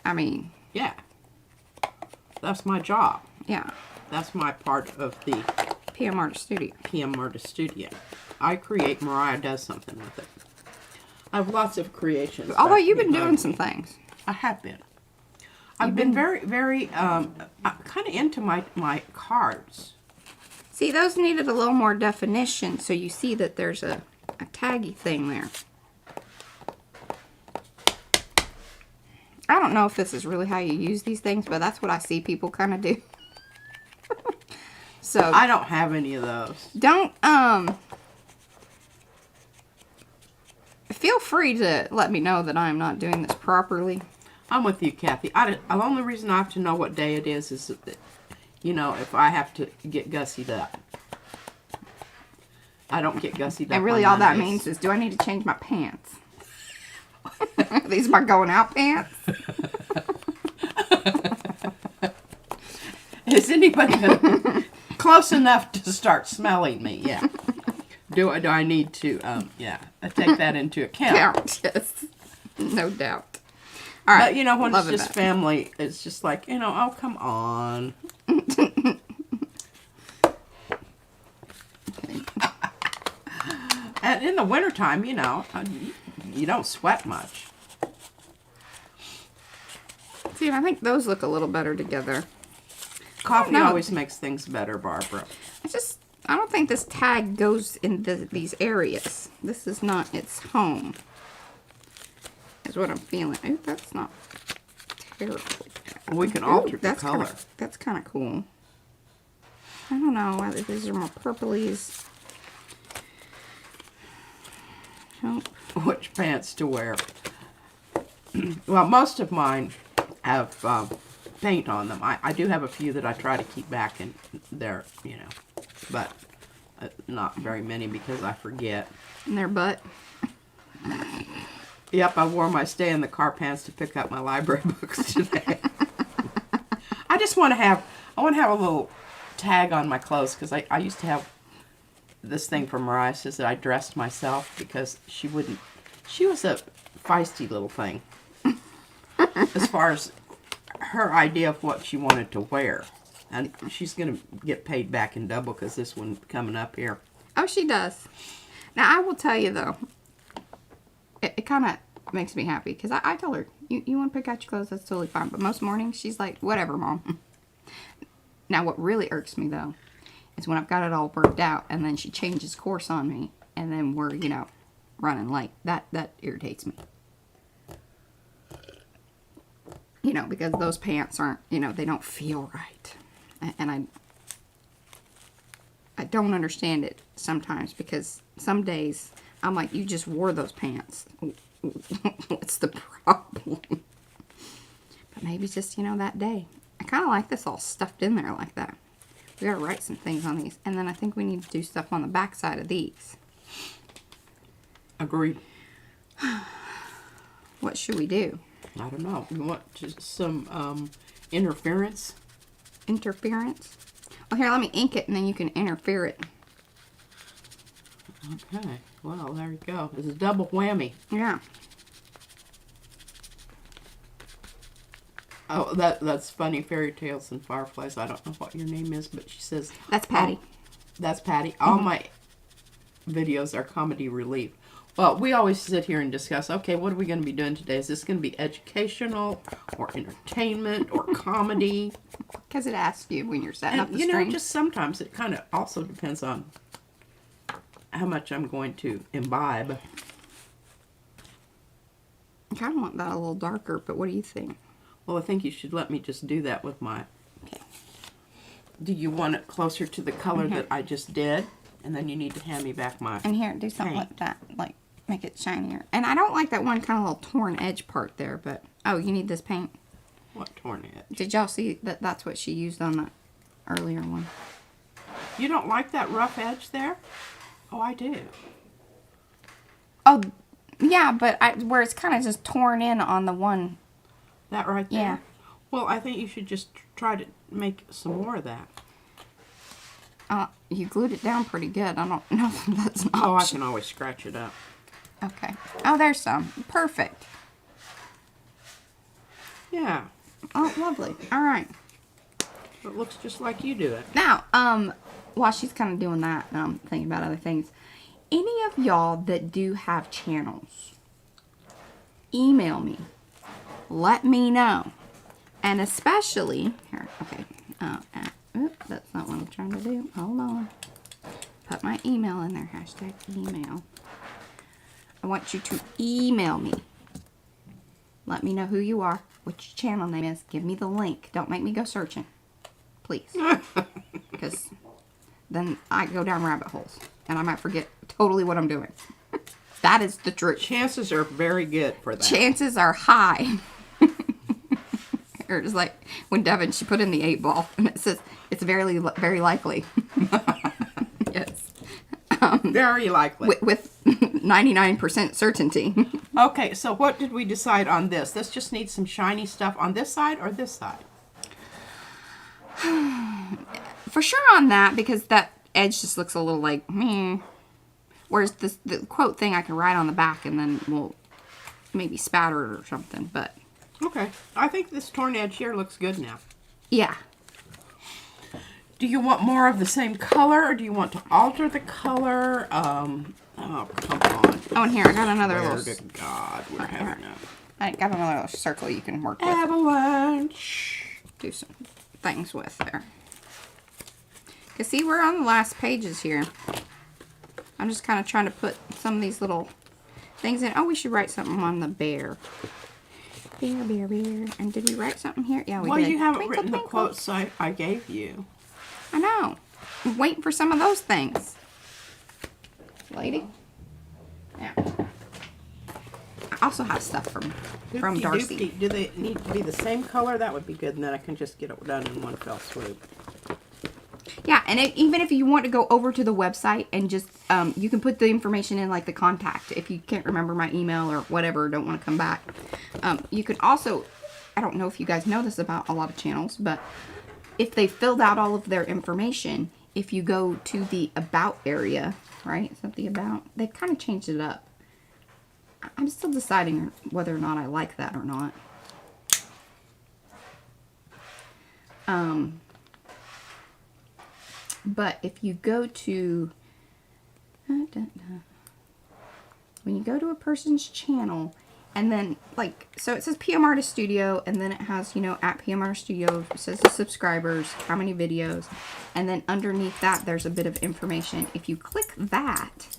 I mean... Yeah. That's my job. Yeah. That's my part of the PM Artist Studio. PM Artist Studio. I create, Mariah does something with it. I have lots of creations. Although you've been doing some things. I have been. I've been very, very, kind of into my cards. See, those needed a little more definition, so you see that there's a taggy thing there. I don't know if this is really how you use these things, but that's what I see people kind of do. So I don't have any of those. don't, feel free to let me know that I'm not doing this properly. I'm with you, Kathy. The only reason I have to know what day it is that, you know, if I have to get gussied up. I don't get gussied up. And really on all that Mondays. means is, do I need to change my pants? These are my going out pants? Is anybody close enough to start smelling me? Yeah. Do I need to, take that into account? Yes. No doubt. All right. But, you know, when it's Loving just that. family, it's just like, you know, oh, come on. And in the wintertime, you know, you don't sweat much. See, I think those look a little better together. Coffee know. always makes things better, Barbara. I don't think this tag goes in these areas. This is not its home. Is what I'm feeling. Ooh, that's not terrible. We can alter the That's color. That's kind of cool. I don't know whether these are more purplies. Nope. Which pants to wear. Well, most of mine have paint on them. I do have a few that I try to keep back in there, you know, but not very many because I forget. In their butt. Yep, I wore my stay in the car pants to pick up my library books today. I just want to have a little tag on my clothes because I used to have this thing from Mariah says that I dressed myself because she was a feisty little thing as far as her idea of what she wanted to wear. And she's going to get paid back in double because this one coming up here. Oh, she does. Now, I will tell you, though, it kind of makes me happy because I told her, you want to pick out your clothes, that's totally fine. But most mornings, she's like, whatever, Mom. Now, what really irks me, though, is when I've got it all worked out, and then she changes course on me, and then we're, you know, running late. That irritates me. You know, because those pants aren't, you know, they don't feel right. And I don't understand it sometimes, because some days I'm like, you just wore those pants. What's the problem? But maybe just, you know, that day. I kind of like this all stuffed in there like that. We gotta write some things on these. And then I think we need to do stuff on the back side of these. Agreed. What should we do? I don't know. You want just some interference? Interference? Oh, here, let me ink it and then you can interfere it. Okay. Well, there you go. It's a double whammy. Yeah. Oh, that's funny. Fairy Tales and Fireflies. I don't know what your name is, but she says... That's Patty. That's Patty. All my videos are comedy relief. Well, we always sit here and discuss, okay, what are we going to be doing today? Is this going to be educational or entertainment or comedy? Because it asks you when you're setting up the you know, string. just sometimes it kind of also depends on how much I'm going to imbibe. I kind of want that a little darker, but what do you think? Well, I think you should let me just do that with my... Okay. Do you want it closer to the color that I just did? And then you need to hand me back my... And here, do something like that. Like, make it shinier. And I don't like that one kind of little torn edge part there, but... Oh, you need this paint. What torn edge? Did y'all see that that's what she used on the earlier one? You don't like that rough edge there? Oh, I do. Oh, yeah, but where it's kind of just torn in on the one... That right there? Yeah. Well, I think you should just try to make some more of that. You glued it down pretty good. I don't know if that's an Oh, I option. can always scratch it up. Okay. Oh, there's some. Perfect. Yeah. Oh, lovely. All right. It looks just like you do it. Now, while she's kind of doing that, and I'm thinking about other things, any of y'all that do have channels, email me. Let me know. And especially, here, okay, that's not what I'm trying to do. Hold on. Put my email in there, hashtag email. I want you to email me. Let me know who you are, what your channel name is. Give me the link. Don't make me go searching. Please. Because then I go down rabbit holes. And I might forget totally what I'm doing. That is the truth. Chances are very good for that. Chances are high. Or just like when Devin, she put in the 8 ball. And it says, it's very, very likely. Yes. Very likely. With 99% certainty. Okay, so what did we decide on this? This just needs some shiny stuff on this side or this side? For sure on that, because that edge just looks a little like, meh. Whereas the quote thing I can write on the back and then we'll maybe spatter it or something, but... Okay, I think this torn edge here looks good now. Yeah. Do you want more of the same color, or do you want to alter the color? Oh, come on. Oh, and here, I got another Swear little... to God, we're having I got another little circle you can work a with. avalanche. Do some things with there. Because see, we're on the last pages here. I'm just kind of trying to put some of these little things in. Oh, we should write something on the bear. Bear, bear, bear. And did we write something here? Yeah, we did. Well, you haven't Twinkle, written the twinkle. quotes I gave you. I know. I'm waiting for some of those things. Lady? Yeah. I also have stuff from Darcy. Doopty. Do they need to be the same color? That would be good, and then I can just get it done in one fell swoop. Yeah, and even if you want to go over to the website and just, you can put the information in, like the contact. If you can't remember my email or whatever, don't want to come back. You can also, I don't know if you guys know this about a lot of channels, but if they filled out all of their information, if you go to the About area, right? Is that the About? They've kind of changed it up. I'm still deciding whether or not I like that or not. But if you go to, when you go to a person's channel, And then, like, so it says PM Artist Studio, and then it has, you know, at PM Artist Studio, it says the subscribers, how many videos, and then underneath that, there's a bit of information. If you click that,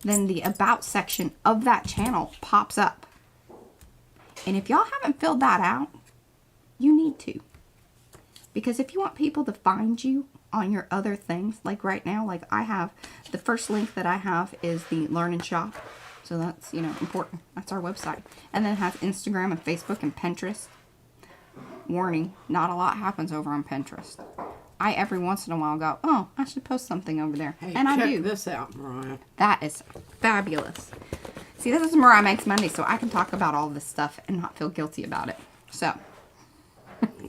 then the About section of that channel pops up. And if y'all haven't filled that out, you need to. Because if you want people to find you on your other things, like right now, like I have, the first link that I have is the Learn and Shop. So that's, you know, important. That's our website. And then it has Instagram and Facebook and Pinterest. Warning, not a lot happens over on Pinterest. I every once in a while go, oh, I should post something over there. Hey, and I do. Check this out, Mariah. That is fabulous. See, this is Mariah Makes Monday, so I can talk about all this stuff and not feel guilty about it. So.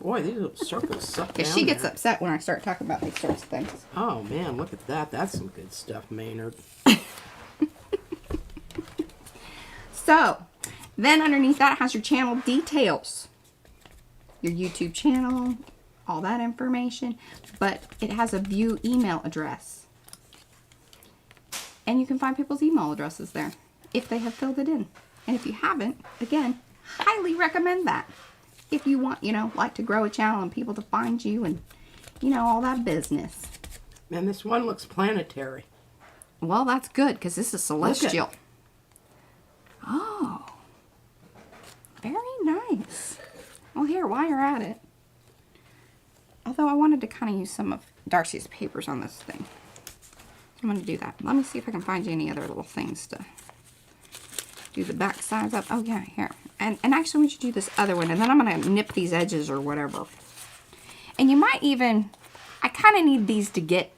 Boy, these little circles suck down Because she gets there. upset when I start talking about these sorts of things. Oh, man, look at that. That's some good stuff, Maynard. So, then underneath that has your channel details. Your YouTube channel, all that information. But it has a view email address. And you can find people's email addresses there if they have filled it in. And if you haven't, again, highly recommend that. If you want, you know, like to grow a channel and people to find you and, you know, all that business. Man, this one looks planetary. Well, that's good because this is celestial. Oh, very nice. Well, here, while you're at it, although I wanted to kind of use some of Darcy's papers on this thing. I'm going to do that. Let me see if I can find you any other little things to do the back sides up. Oh, yeah, here. And actually, we should do this other one, and then I'm going to nip these edges or whatever. And you might even, I kind of need these to get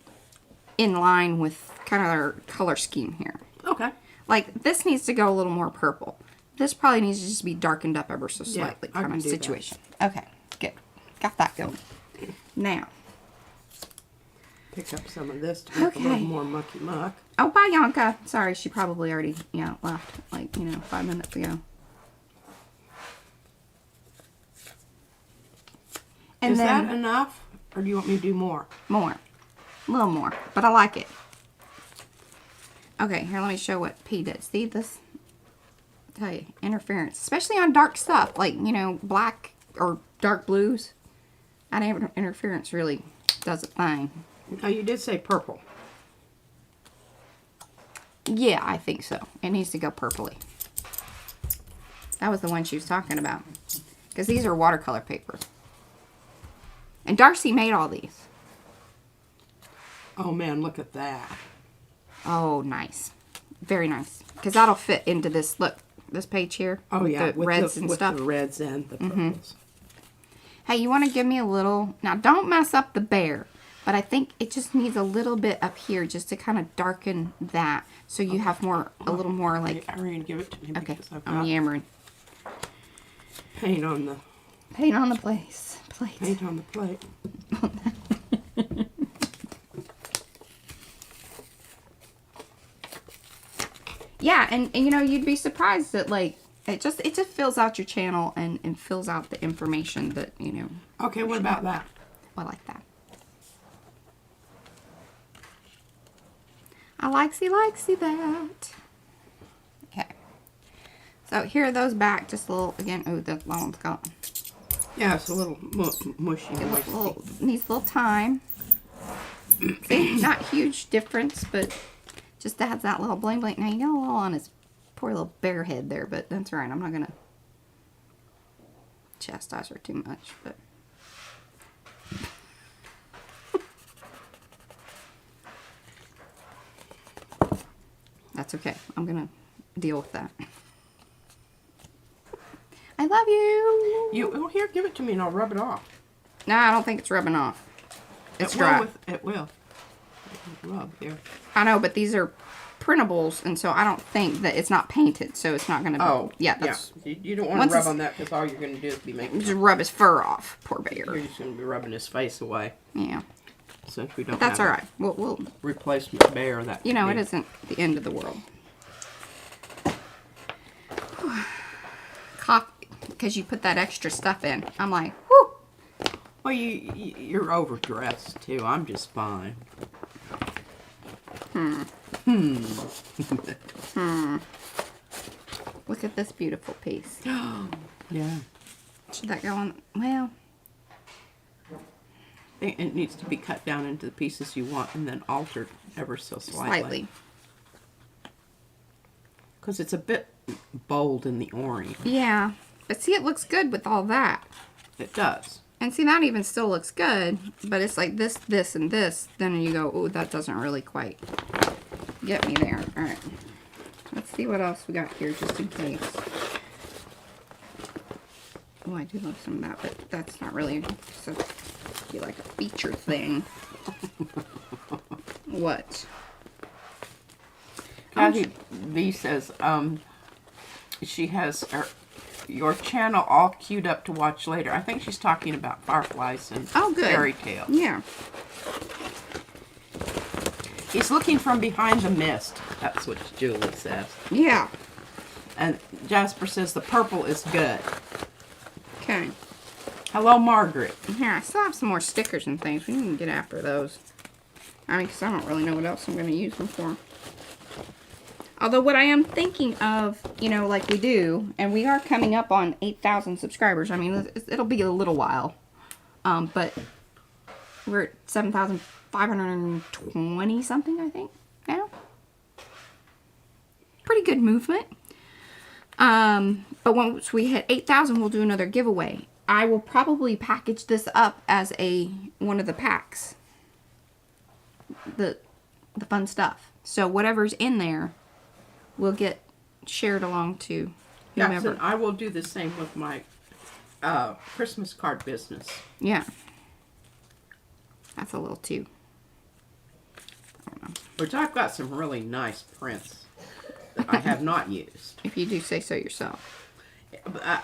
in line with kind of our color scheme here. Okay. Like, this needs to go a little more purple. This probably needs to just be darkened up ever so slightly, I kind can of do that. situation. Okay, good. Got that going. Now. Pick up some of this to make a little more mucky muck. Oh, bye, Yanka. Sorry, she probably already, left, like, 5 minutes ago. And Is then, that enough? Or do you want me to do more? more. A little more, but I like it. Okay, here, let me show what P did. See this? I'll tell you, interference. Especially on dark stuff, like, black or dark blues. That interference really does a thing. Oh, you did say purple. Yeah, I think so. It needs to go purpley. That was the one she was talking about. Because these are watercolor papers. And Darcy made all these. Oh, man, look at that. Oh, nice. Very nice. Because that'll fit into this, look, this page here. Oh, with yeah. the reds and stuff. With the reds and the purples. Hey, you want to give me a little... Now, don't mess up the bear. But I think it just needs a little bit up here just to kind of darken that. So you have more, a little more like... Irene, give it to me. Okay, Because I've I'm got yammering. paint on the... Paint on the place. Paint on the plate. Yeah, and you'd be surprised that, like, it just fills out your channel and fills out the information that, Okay, what about that? I like that. I likesy that. Okay. So here are those back, just a little, again, oh, that one's got... Yeah, it's a little mushy. Needs a little time. See, not huge difference, but just adds that little bling bling. Now, you got a little on his poor little bear head there, but that's all right. I'm not going to chastise her too much, but... That's okay. I'm going to deal with that. I love you. Oh, here, give it to me and I'll rub it off. No, I don't think it's rubbing off. It's dry. It will. Rub here. I know, but these are printables, and so I don't think that it's not painted, so it's not going to be... Oh, yeah. That's, You don't want to rub on that because all you're going to do is be making... Just rub his fur off, poor bear. You're just going to be rubbing his face away. Yeah. Since we don't That's have all right. We'll replacement bear. That it isn't the end of the world. Coffee, because you put that extra stuff in. I'm like, whoo. Well, you're overdressed, too. I'm just fine. Look at this beautiful piece. Yeah. Should that go on? Well, It needs to be cut down into the pieces you want and then altered ever so slightly. Because it's a bit bold in the orange. Yeah. But see, it looks good with all that. It does. And see, that even still looks good. But it's like this, this, and this. Then you go, oh, that doesn't really quite get me there. All right. Let's see what else we got here just in case. Oh, I do love some of that, but that's not really so be like a feature thing. What? Kathy V says she has your channel all queued up to watch later. I think she's talking about fireflies and fairy tales. Yeah. He's looking from behind the mist. That's what Julie says. Yeah. And Jasper says the purple is good. Okay. Hello, Margaret. Here, I still have some more stickers and things. We can get after those. I mean, because I don't really know what else I'm going to use them for. Although what I am thinking of, you know, like we do, and we are coming up on 8,000 subscribers. I mean, it'll be a little while. But we're at 7,520 something, I think, now. Pretty good movement. But once we hit 8,000, we'll do another giveaway. I will probably package this up as one of the packs. The fun stuff. So whatever's in there will get shared along to whomever. Jackson, I will do the same with my Christmas card business. Yeah. That's a little too. I don't know. Which I've got some really nice prints that I have not used. If you do say so yourself.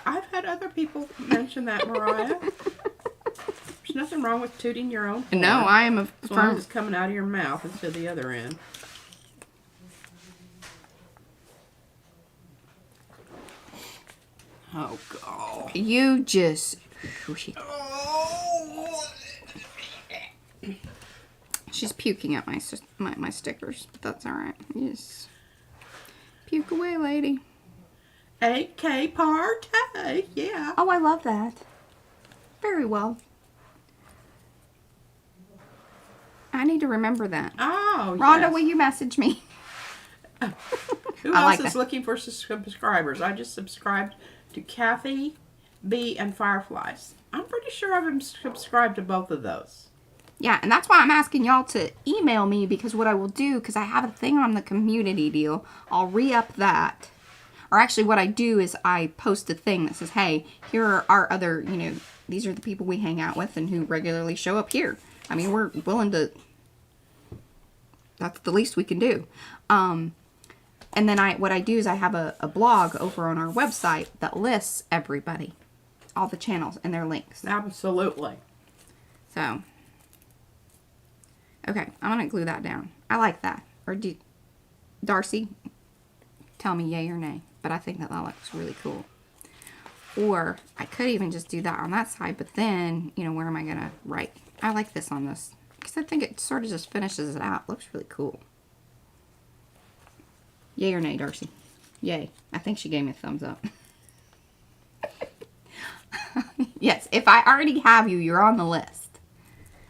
I've had other people mention that, Mariah. There's nothing wrong with tooting your own horn. No, I am a as long as firm. it's coming out of your mouth instead of the other end. Oh, God. You just. She's puking at my stickers, but that's all right. Yes. Puke away, lady. 8K party, yeah. Oh, I love that. Very well. I need to remember that. Oh, Rhonda, yes. will you message me? Who I else like is that. looking for subscribers? I just subscribed to Kathy B and Fireflies. I'm pretty sure I've subscribed to both of those. Yeah, and that's why I'm asking y'all to email me, because what I will do, because I have a thing on the community deal, I'll re-up that. Or actually what I do is I post a thing that says, hey, here are our other, you know, these are the people we hang out with and who regularly show up here. I mean, we're willing to, that's the least we can do. And then what I do is I have a blog over on our website that lists everybody, all the channels and their links. Absolutely. So, okay, I'm going to glue that down. I like that. Or Darcy, tell me yay or nay. But I think that looks really cool. Or I could even just do that on that side, but then, you know, where am I going to write? I like this on this, because I think it sort of just finishes it out. Looks really cool. Yay or nay, Darcy? Yay. I think she gave me a thumbs up. Yes, if I already have you, you're on the list.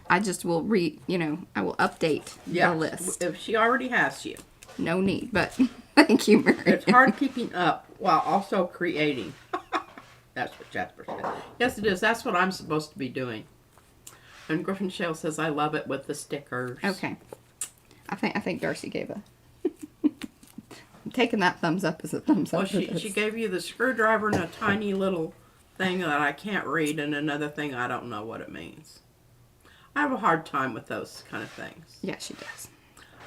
I just will I will update the list. If she already has you. No need, but thank you, Mary. It's hard keeping up while also creating. That's what Jasper said. Yes, it is. That's what I'm supposed to be doing. And Griffin Shale says, I love it with the stickers. Okay. I think Darcy gave a... I'm taking that thumbs up as a thumbs up. Well, she gave you the screwdriver and a tiny little thing that I can't read and another thing I don't know what it means. I have a hard time with those kind of things. Yeah, she does.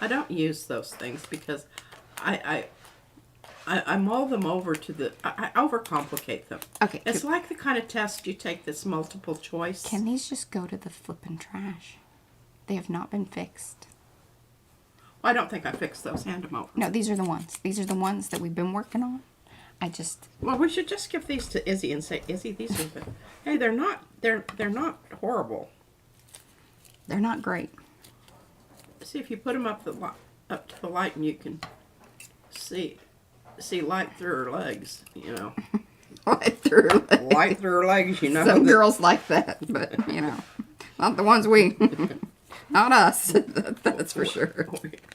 I don't use those things because I mull them over to the... I overcomplicate them. Okay. It's like the kind of test you take that's multiple choice. Can these just go to the flippin' trash? They have not been fixed. Well, I don't think I fixed those. Hand them over. No, these are the ones. These are the ones that we've been working on. Well, we should just give these to Izzy and say, Izzy, these are the... Hey, they're not horrible. They're not great. See if you put them up to the light and you can see see light through her legs, you know. Light through her legs. Light through her legs, you know. Some girls like that, but, you know, not the ones we... Not us. That's for sure.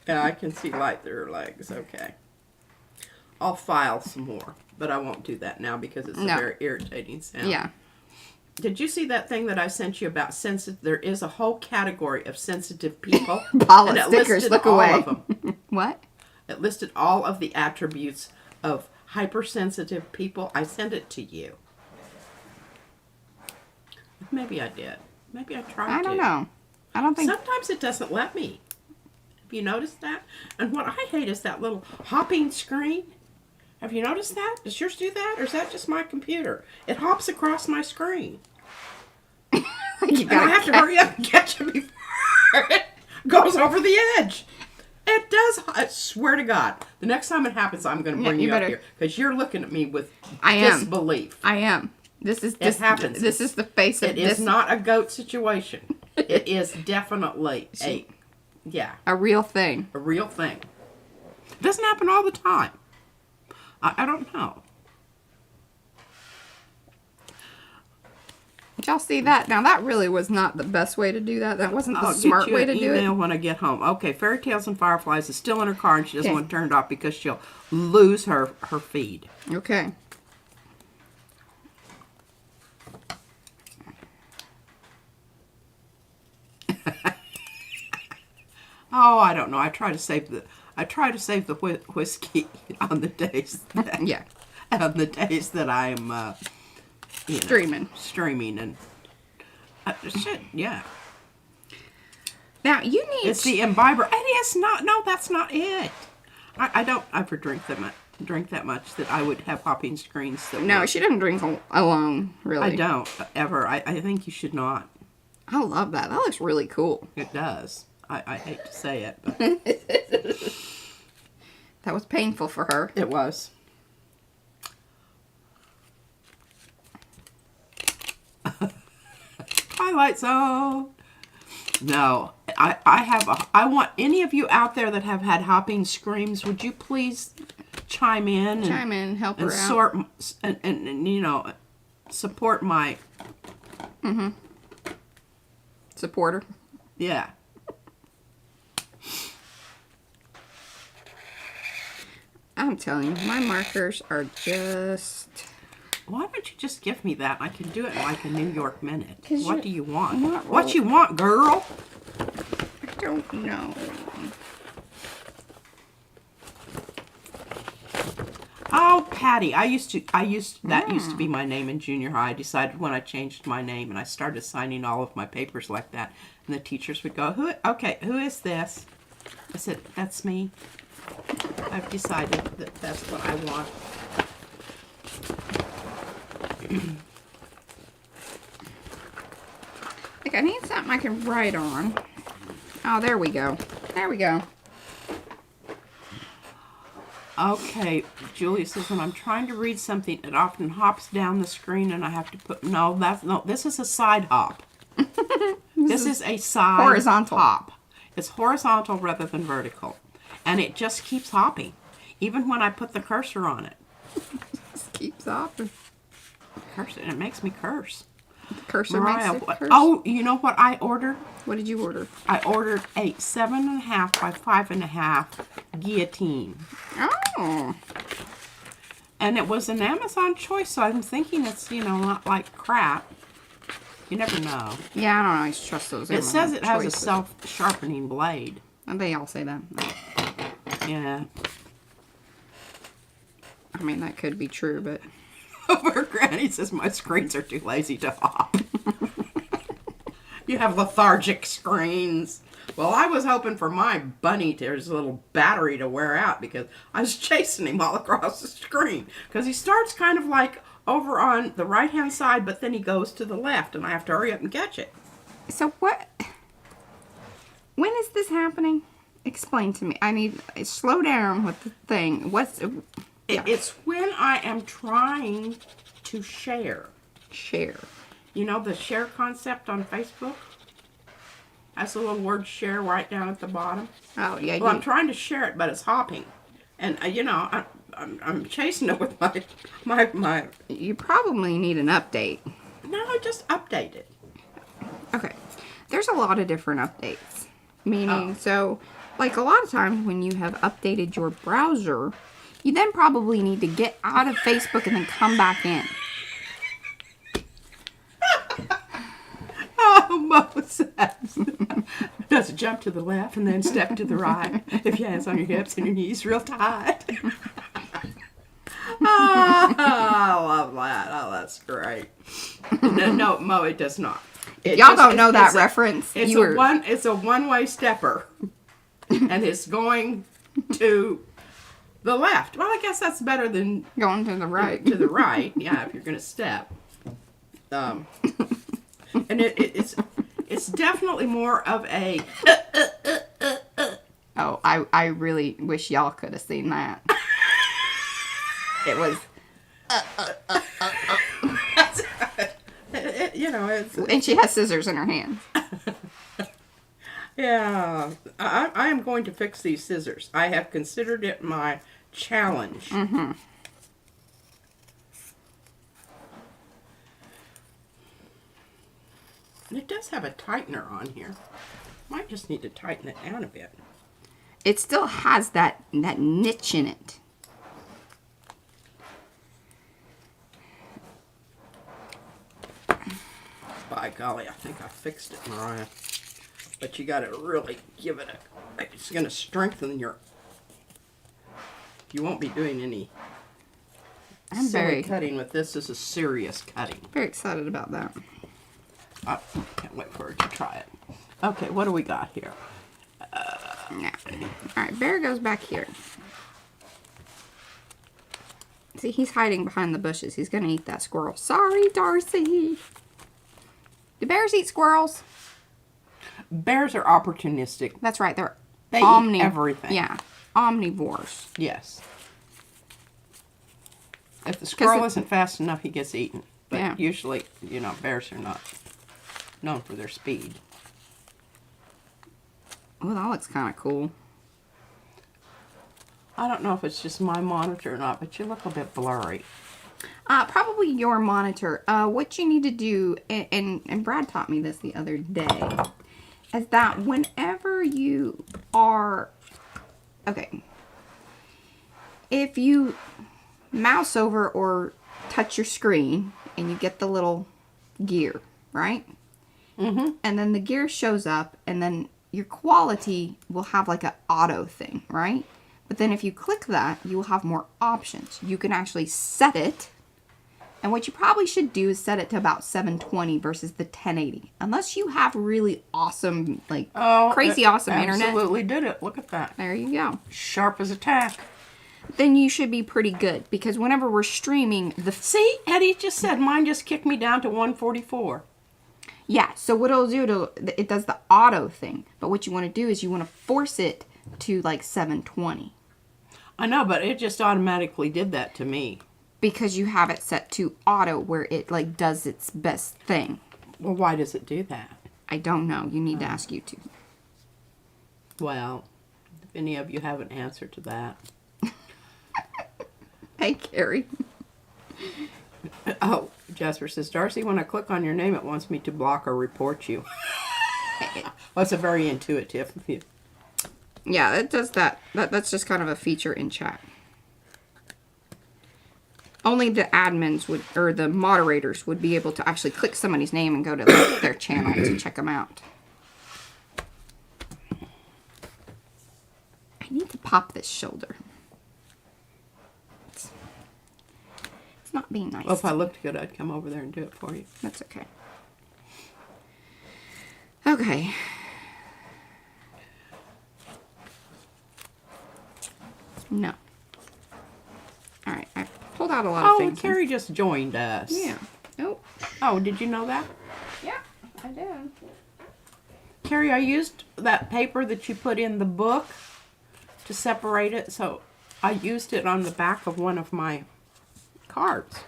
Yeah, I can see light through her legs. Okay. I'll file some more, but I won't do that now because it's a very irritating sound. Yeah. Did you see that thing that I sent you about sensitive? There is a whole category of sensitive people. Paula stickers, look all away. Of them. What? It listed all of the attributes of hypersensitive people. I sent it to you. Maybe I did. Maybe I tried to. I don't know. I don't think... Sometimes it doesn't let me. Have you noticed that? And what I hate is that little hopping screen. Have you noticed that? Does yours do that? Or is that just my computer? It hops across my screen. You And I have to hurry up and catch it before it goes over the edge. It does. I swear to God. The next time it happens, I'm going to bring you up here. Because you're looking at me with disbelief. I am. It happens. This is the face of it this. It is not a goat situation. It is definitely a real thing. A real thing. It doesn't happen all the time. I don't know. Did y'all see that? Now, that really was not the best way to do that. That wasn't the smart way to do it. I'll get you an email when I get home. Okay, Fairy Tales and Fireflies is still in her car, and she doesn't want to turn it off because she'll lose her feed. Okay. Oh, I don't know. I try to save the whiskey on the days that, on the days that I'm streaming and shit. Yeah. Now you need. It's the imbiber. It is not. No, that's not it. I don't ever drink that much that I would have hopping screens. No, she doesn't drink alone. Really. I don't ever. I think you should not. I love that. That looks really cool. It does. I hate to say it, but that was painful for her. It was. Highlight zone. No, I want any of you out there that have had hopping screams. Would you please chime in? Help her out, and you know, support my supporter. Yeah. I'm telling you, my markers are just... Why don't you just give me that? I can do it in like a New York minute. What do you want? What you want, girl? I don't know. Oh, Patty. That used to be my name in junior high. I decided when I changed my name and I started signing all of my papers like that, and the teachers would go, who is this? I said, that's me. I've decided that that's what I want. I need something I can write on. Oh, there we go. There we go. Okay, Julia says when I'm trying to read something, it often hops down the screen and I have to put... No, this is a side hop. This is a side horizontal hop. It's horizontal rather than vertical. And it just keeps hopping, even when I put the cursor on it. Just keeps hopping. Curse, and it makes me curse. The cursor Mariah, makes it curse. Oh, you know what I ordered? What did you order? I ordered a 7.5 by 5.5 guillotine. Oh. And it was an Amazon choice, so I'm thinking it's, not like crap. You never know. Yeah, I don't always trust those It says it has choices. a self-sharpening blade. And they all say that. Yeah. I mean, that could be true, but... Over Granny says my screens are too lazy to hop. You have lethargic screens. Well, I was hoping for my bunny there's a little battery to wear out because I was chasing him all across the screen. Because he starts kind of like over on the right-hand side, but then he goes to the left, and I have to hurry up and catch it. So what... When is this happening? Explain to me. I need... Slow down with the thing. It's when I am trying to share. Share. You know the share concept on Facebook? Has the little word share right down at the bottom. Oh, yeah. Well, I'm trying to share it, but it's hopping. And, I'm chasing it with my. You probably need an update. No, just update it. Okay. There's a lot of different updates. Meaning, so, like a lot of times when you have updated your browser, you then probably need to get out of Facebook and then come back in. Oh, Mo says. Does it jump to the left and then step to the right? If your hands on your hips and your knees real tight. Oh, I love that. Oh, that's great. No, Mo, it does not. Y'all don't know that reference. It's a one-way stepper, and it's going to the left. Well, I guess that's better than Going to the right. To the right, yeah. If you're going to step, and it's definitely more of a. Oh, I really wish y'all could have seen that. It was. And she has scissors in her hands. Yeah, I am going to fix these scissors. I have considered it my challenge. Mm-hmm. It does have a tightener on here. Might just need to tighten it down a bit. It still has that niche in it. By golly, I think I fixed it, Mariah. But you got to really give it a... It's going to strengthen your... You won't be doing any silly cutting with this. This is serious cutting. Very excited about that. I can't wait for her to try it. Okay, what do we got here? Yeah. Alright, Bear goes back here. See, he's hiding behind the bushes. He's going to eat that squirrel. Sorry, Darcy. Do bears eat squirrels? Bears are opportunistic. That's right. They eat everything. Yeah. Omnivores. Yes. If the squirrel isn't fast enough, he gets eaten. But usually, bears are not known for their speed. Well, that looks kind of cool. I don't know if it's just my monitor or not, but you look a bit blurry. Probably your monitor. What you need to do, and Brad taught me this the other day, is that whenever you are, if you mouse over or touch your screen and you get the little gear, right? Mm-hmm. And then the gear shows up, and then your quality will have like an auto thing, right? But then if you click that, you will have more options. You can actually set it. And what you probably should do is set it to about 720 versus the 1080. Unless you have really awesome, crazy awesome internet. Absolutely did it. Look at that. There you go. Sharp as a tack. Then you should be pretty good. Because whenever we're streaming, See, Eddie just said mine just kicked me down to 144. Yeah, so what it'll do, it does the auto thing. But what you want to do is you want to force it to like 720. I know, but it just automatically did that to me. Because you have it set to auto where it like does its best thing. Well, why does it do that? I don't know. You need to ask YouTube. Well, if any of you have an answer to that. Hey, Carrie. Oh, Jasper says, Darcy, when I click on your name, it wants me to block or report you. Well, it's a very intuitive. Yeah, it does that. That's just kind of a feature in chat. Only the admins would, or the moderators would be able to actually click somebody's name and go to their channel to check them out. I need to pop this shoulder. It's not being nice. Well, if I looked good, I'd come over there and do it for you. That's okay. Okay. No. Alright, I pulled out a lot of things. Oh, Carrie just joined us. Yeah. Oh. Oh, did you know that? Yeah, I did. Carrie, I used that paper that you put in the book to separate it, so I used it on the back of one of my cards.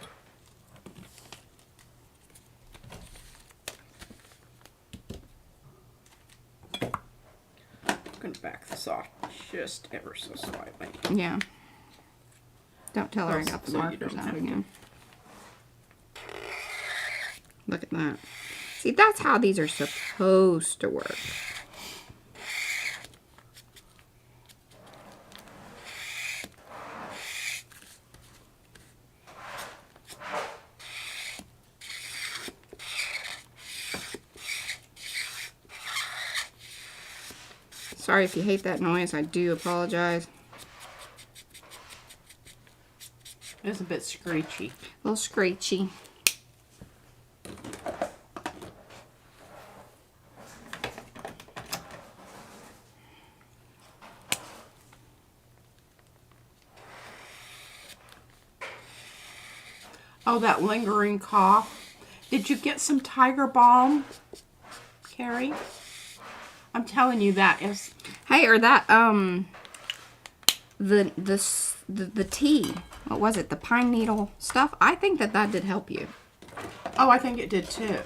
I'm going to back this off just ever so slightly. Yeah. Don't tell her I got the So you markers don't out have to. again. Look at that. See, that's how these are supposed to work. Sorry if you hate that noise. I do apologize. It's a bit screechy. A little screechy. Oh, that lingering cough. Did you get some Tiger Balm, Carrie? I'm telling you, that is... Hey, or that, the tea. What was it? The pine needle stuff? I think that did help you. Oh, I think it did too.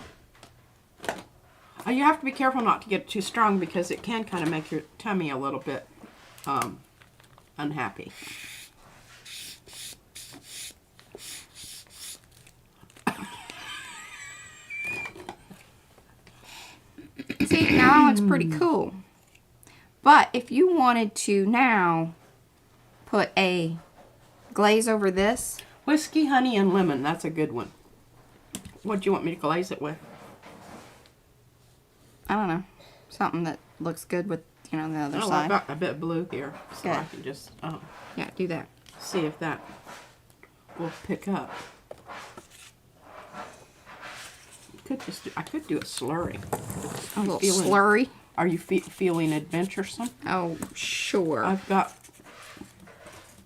You have to be careful not to get it too strong because it can kind of make your tummy a little bit unhappy. See, now that one's pretty cool. But if you wanted to now put a glaze over this. Whiskey, honey, and lemon. That's a good one. What do you want me to glaze it with? I don't know. Something that looks good with, you know, the other Oh, side. I've got a bit of blue here. So Good. I can just Yeah, do that. see if that will pick up. I could do a slurry. A little feeling- slurry. Are you feeling adventuresome? Oh, sure. I've got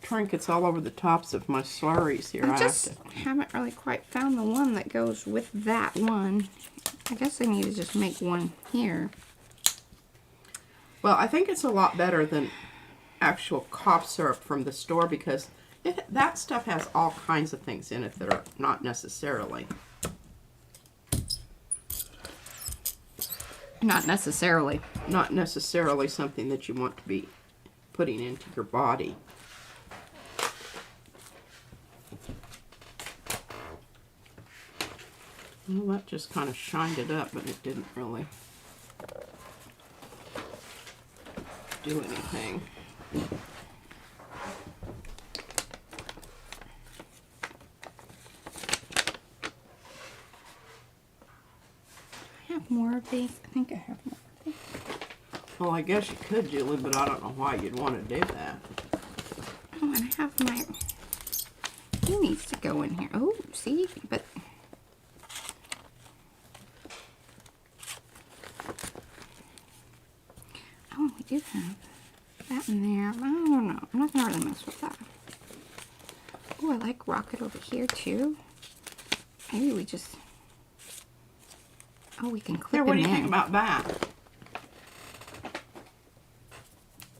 trinkets all over the tops of my slurries here. I just haven't really quite found the one that goes with that one. I guess I need to just make one here. Well, I think it's a lot better than actual cough syrup from the store because that stuff has all kinds of things in it that are not necessarily. Not necessarily. Not necessarily something that you want to be putting into your body. Well, that just kind of shined it up, but it didn't really do anything. I have more of these. I think I have more of these. Well, I guess you could, Julie, but I don't know why you'd want to do that. Oh, and I have my... He needs to go in here. Oh, see? But... Oh, we do have that in there. I don't know. I'm not going to really mess with that. Oh, I like rocket over here, too. Maybe we just... Oh, we can clip Here, what him do you in. think about that?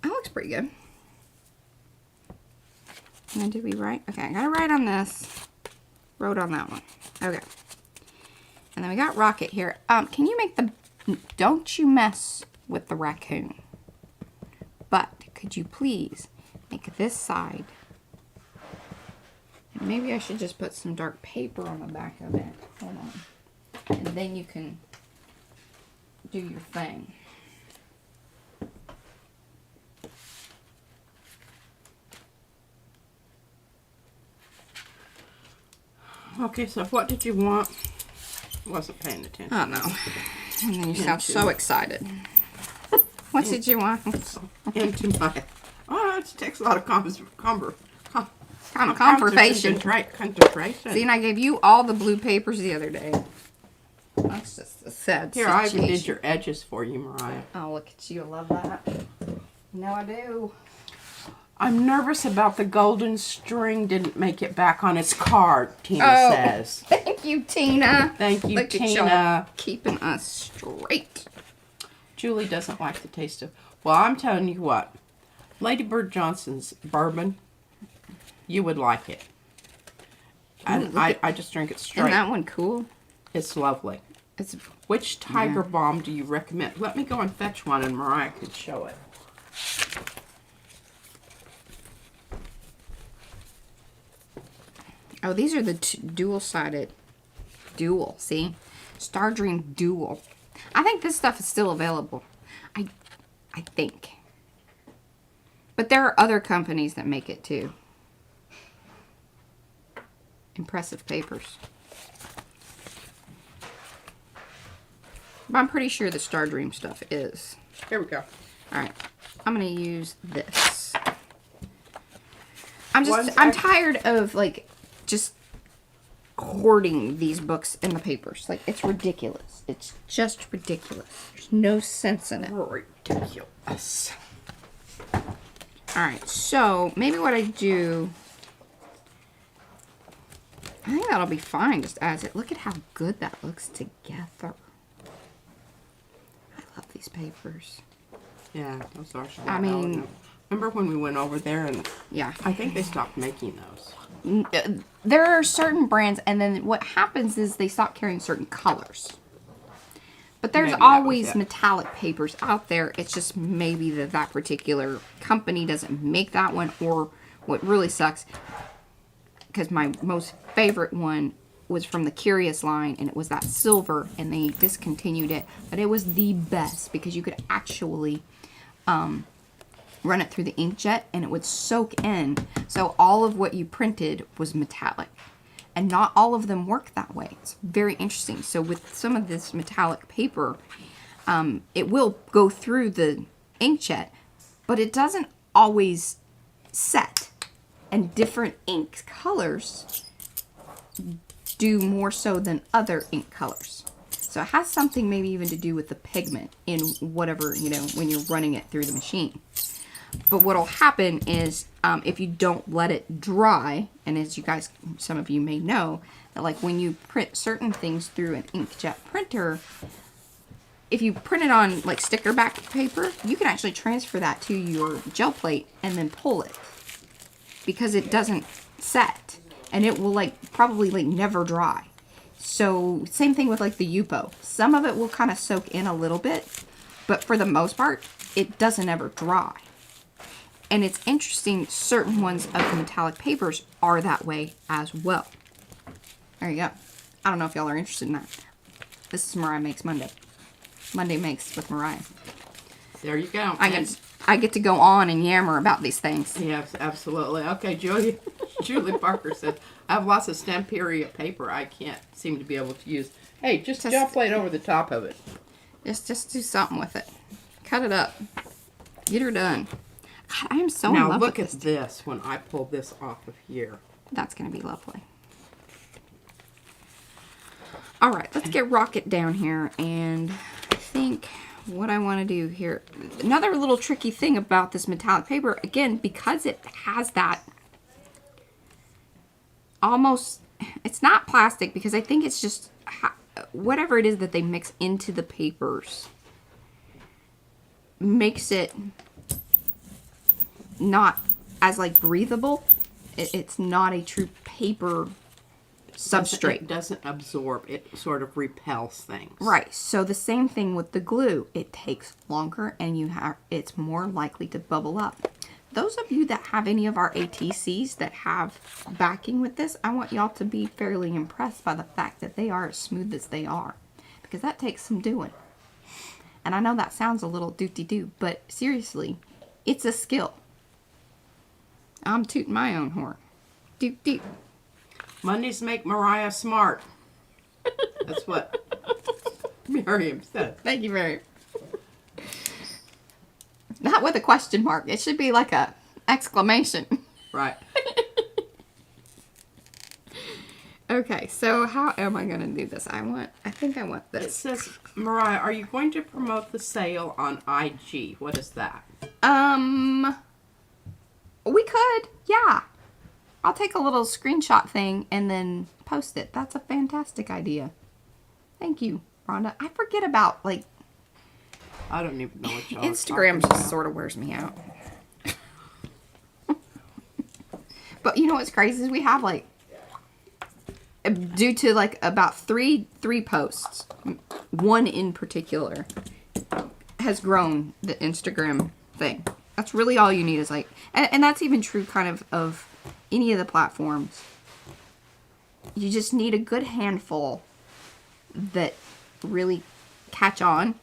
That looks pretty good. And then did we write? Okay, I got to write on this. Wrote on that one. Okay. And then we got rocket here. Can you make the... Don't you mess with the raccoon. But could you please make this side. And maybe I should just put some dark paper on the back of it. Hold on. And then you can do your thing. Okay, so what did you want? Wasn't paying attention. Oh, no. And then you sound so excited. What did you want? Into my... Oh, it takes a lot of conversation. Concentration. See, and I gave you all the blue papers the other day. That's just a sad Here, I even situation. did your edges for you, Mariah. Oh, look at you. I love that. No, I do. I'm nervous about the golden string didn't make it back on its card, Tina says. Thank you, Tina. Thank you, Look Tina. at y'all keeping us straight. Julie doesn't like the taste of... Well, I'm telling you what. Lady Bird Johnson's bourbon, you would like it. And I just drink it straight. Isn't that one cool? It's lovely. It's Which Tiger Balm do you recommend? Let me go and fetch one and Mariah could show it. Oh, these are the dual-sided. Dual, see? Star Dream Dual. I think this stuff is still available. I think. But there are other companies that make it too. Impressive papers. But I'm pretty sure the Star Dream stuff is. Here we go. Alright. I'm going to use this. I'm tired of, like, just hoarding these books and the papers. Like, it's ridiculous. It's just ridiculous. There's no sense in it. Ridiculous. Alright, so maybe what I do... I think that'll be fine just as it. Look at how good that looks together. I love these papers. Yeah, those are. I mean, remember when we went over there and yeah, I think they stopped making those. There are certain brands, and then what happens is they stop carrying certain colors. But there's Maybe that was always it. metallic papers out there. It's just maybe that particular company doesn't make that one, or what really sucks, because my most favorite one was from the Curious line, and it was that silver, and they discontinued it. But it was the best because you could actually run it through the inkjet, and it would soak in. So all of what you printed was metallic, and not all of them work that way. It's very interesting. So with some of this metallic paper, it will go through the inkjet, but it doesn't always set. And different ink colors do more so than other ink colors. So it has something maybe even to do with the pigment in whatever, you know, when you're running it through the machine. But what'll happen is if you don't let it dry, and as you guys, some of you may know, that like when you print certain things through an inkjet printer, if you print it on like sticker back paper, you can actually transfer that to your gel plate and then pull it, because it doesn't set, and it will like probably like never dry. So same thing with like the Yupo. Some of it will kind of soak in a little bit, but for the most part, it doesn't ever dry. And it's interesting, certain ones of the metallic papers are that way as well. There you go. I don't know if y'all are interested in that. This is Mariah Makes Monday. Monday Makes with Mariah. There you go. I get to go on and yammer about these things. Yes, absolutely. Okay, Julie Parker said, I have lots of Stamperia paper I can't seem to be able to use. Hey, just gel plate over the top of it. Just do something with it. Cut it up. Get her done. God, I am so in love Now look with at this when I pull this off of here. That's going to be lovely. All right, let's get Rocket down here, and I think what I want to do here, another little tricky thing about this metallic paper, again, because it has that almost, it's not plastic, because I think it's just whatever it is that they mix into the papers makes it not as like breathable. It's not a true paper substrate. It doesn't absorb. It sort of repels things. Right. So the same thing with the glue. It takes longer, and it's more likely to bubble up. Those of you that have any of our ATCs that have backing with this, I want y'all to be fairly impressed by the fact that they are as smooth as they are, because that takes some doing. And I know that sounds a little doot-de-doo, but seriously, it's a skill. I'm tooting my own horn. Doot-doot. Mondays make Mariah smart. That's what Miriam said. Thank you very much. Not with a question mark. It should be like a exclamation. Right. Okay, so how am I going to do this? I think I want It this. says, Mariah, are you going to promote the sale on IG? What is that? We could. Yeah. I'll take a little screenshot thing and then post it. That's a fantastic idea. Thank you, Rhonda. I forget about, like, I don't even know what y'all Instagram just sort of wears me out. But you know what's crazy is we have, like, due to, like, about three posts, one in particular has grown the Instagram thing. That's really all you need is, like, and that's even true kind of any of the platforms. you just need a good handful that really catch on,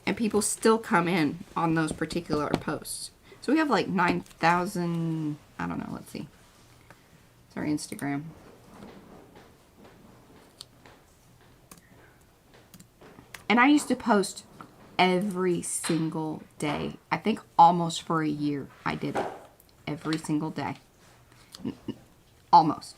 and people still come in on those particular posts. So we have like 9,000, I don't know, let's see. It's our Instagram. And I used to post every single day. I think almost for a year I did it. Every single day. Almost.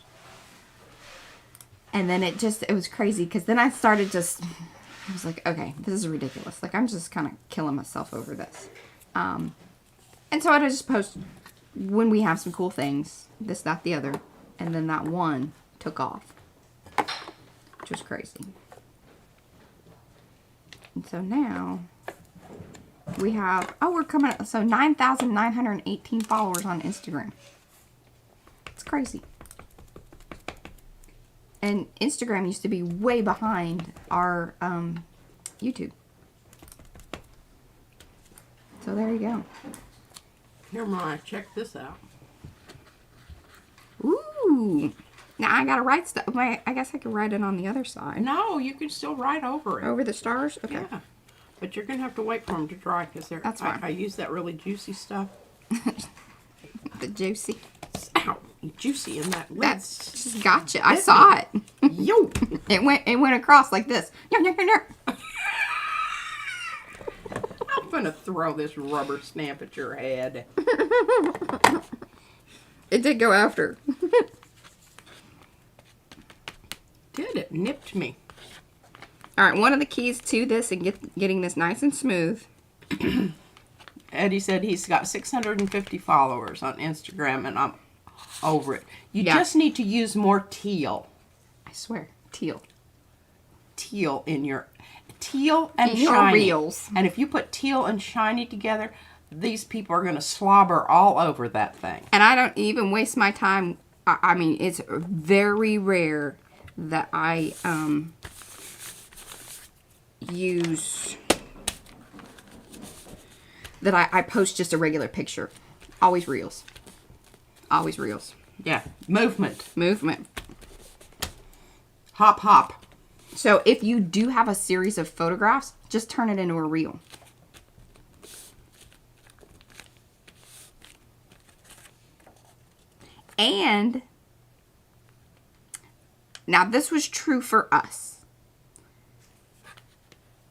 And then it was crazy because then I started I was like, okay, this is ridiculous. Like, I'm just kind of killing myself over this. And so I just post when we have some cool things, this, that, the other. And then that one took off, which was crazy. And so now we have, we're coming up, so 9,918 followers on Instagram. It's crazy. And Instagram used to be way behind our YouTube. So there you go. Here, Mariah, check this out. Ooh. Now I gotta write stuff. I guess I could write it on the other side. No, you can still write over it. Over the stars? Okay. Yeah. But you're going to have to wait for them to dry because That's fine. I use that really juicy stuff. The juicy. Ow, juicy in that lid. That's just gotcha. I saw it. Yo. It went across like this. I'm going to throw this rubber stamp at your head. It did go after. Did it? Nipped me. All right, one of the keys to this and getting this nice and smooth. Eddie said he's got 650 followers on Instagram, and I'm over it. You just need to use more teal. I swear, teal. Teal in your... Teal and in your shiny. reels. And if you put teal and shiny together, these people are going to slobber all over that thing. And I don't even waste my time. I mean, it's very rare that I use... that I post just a regular picture. Always reels. Always reels. Yeah. Movement. Movement. Hop, hop. So if you do have a series of photographs, just turn it into a reel. And now this was true for us.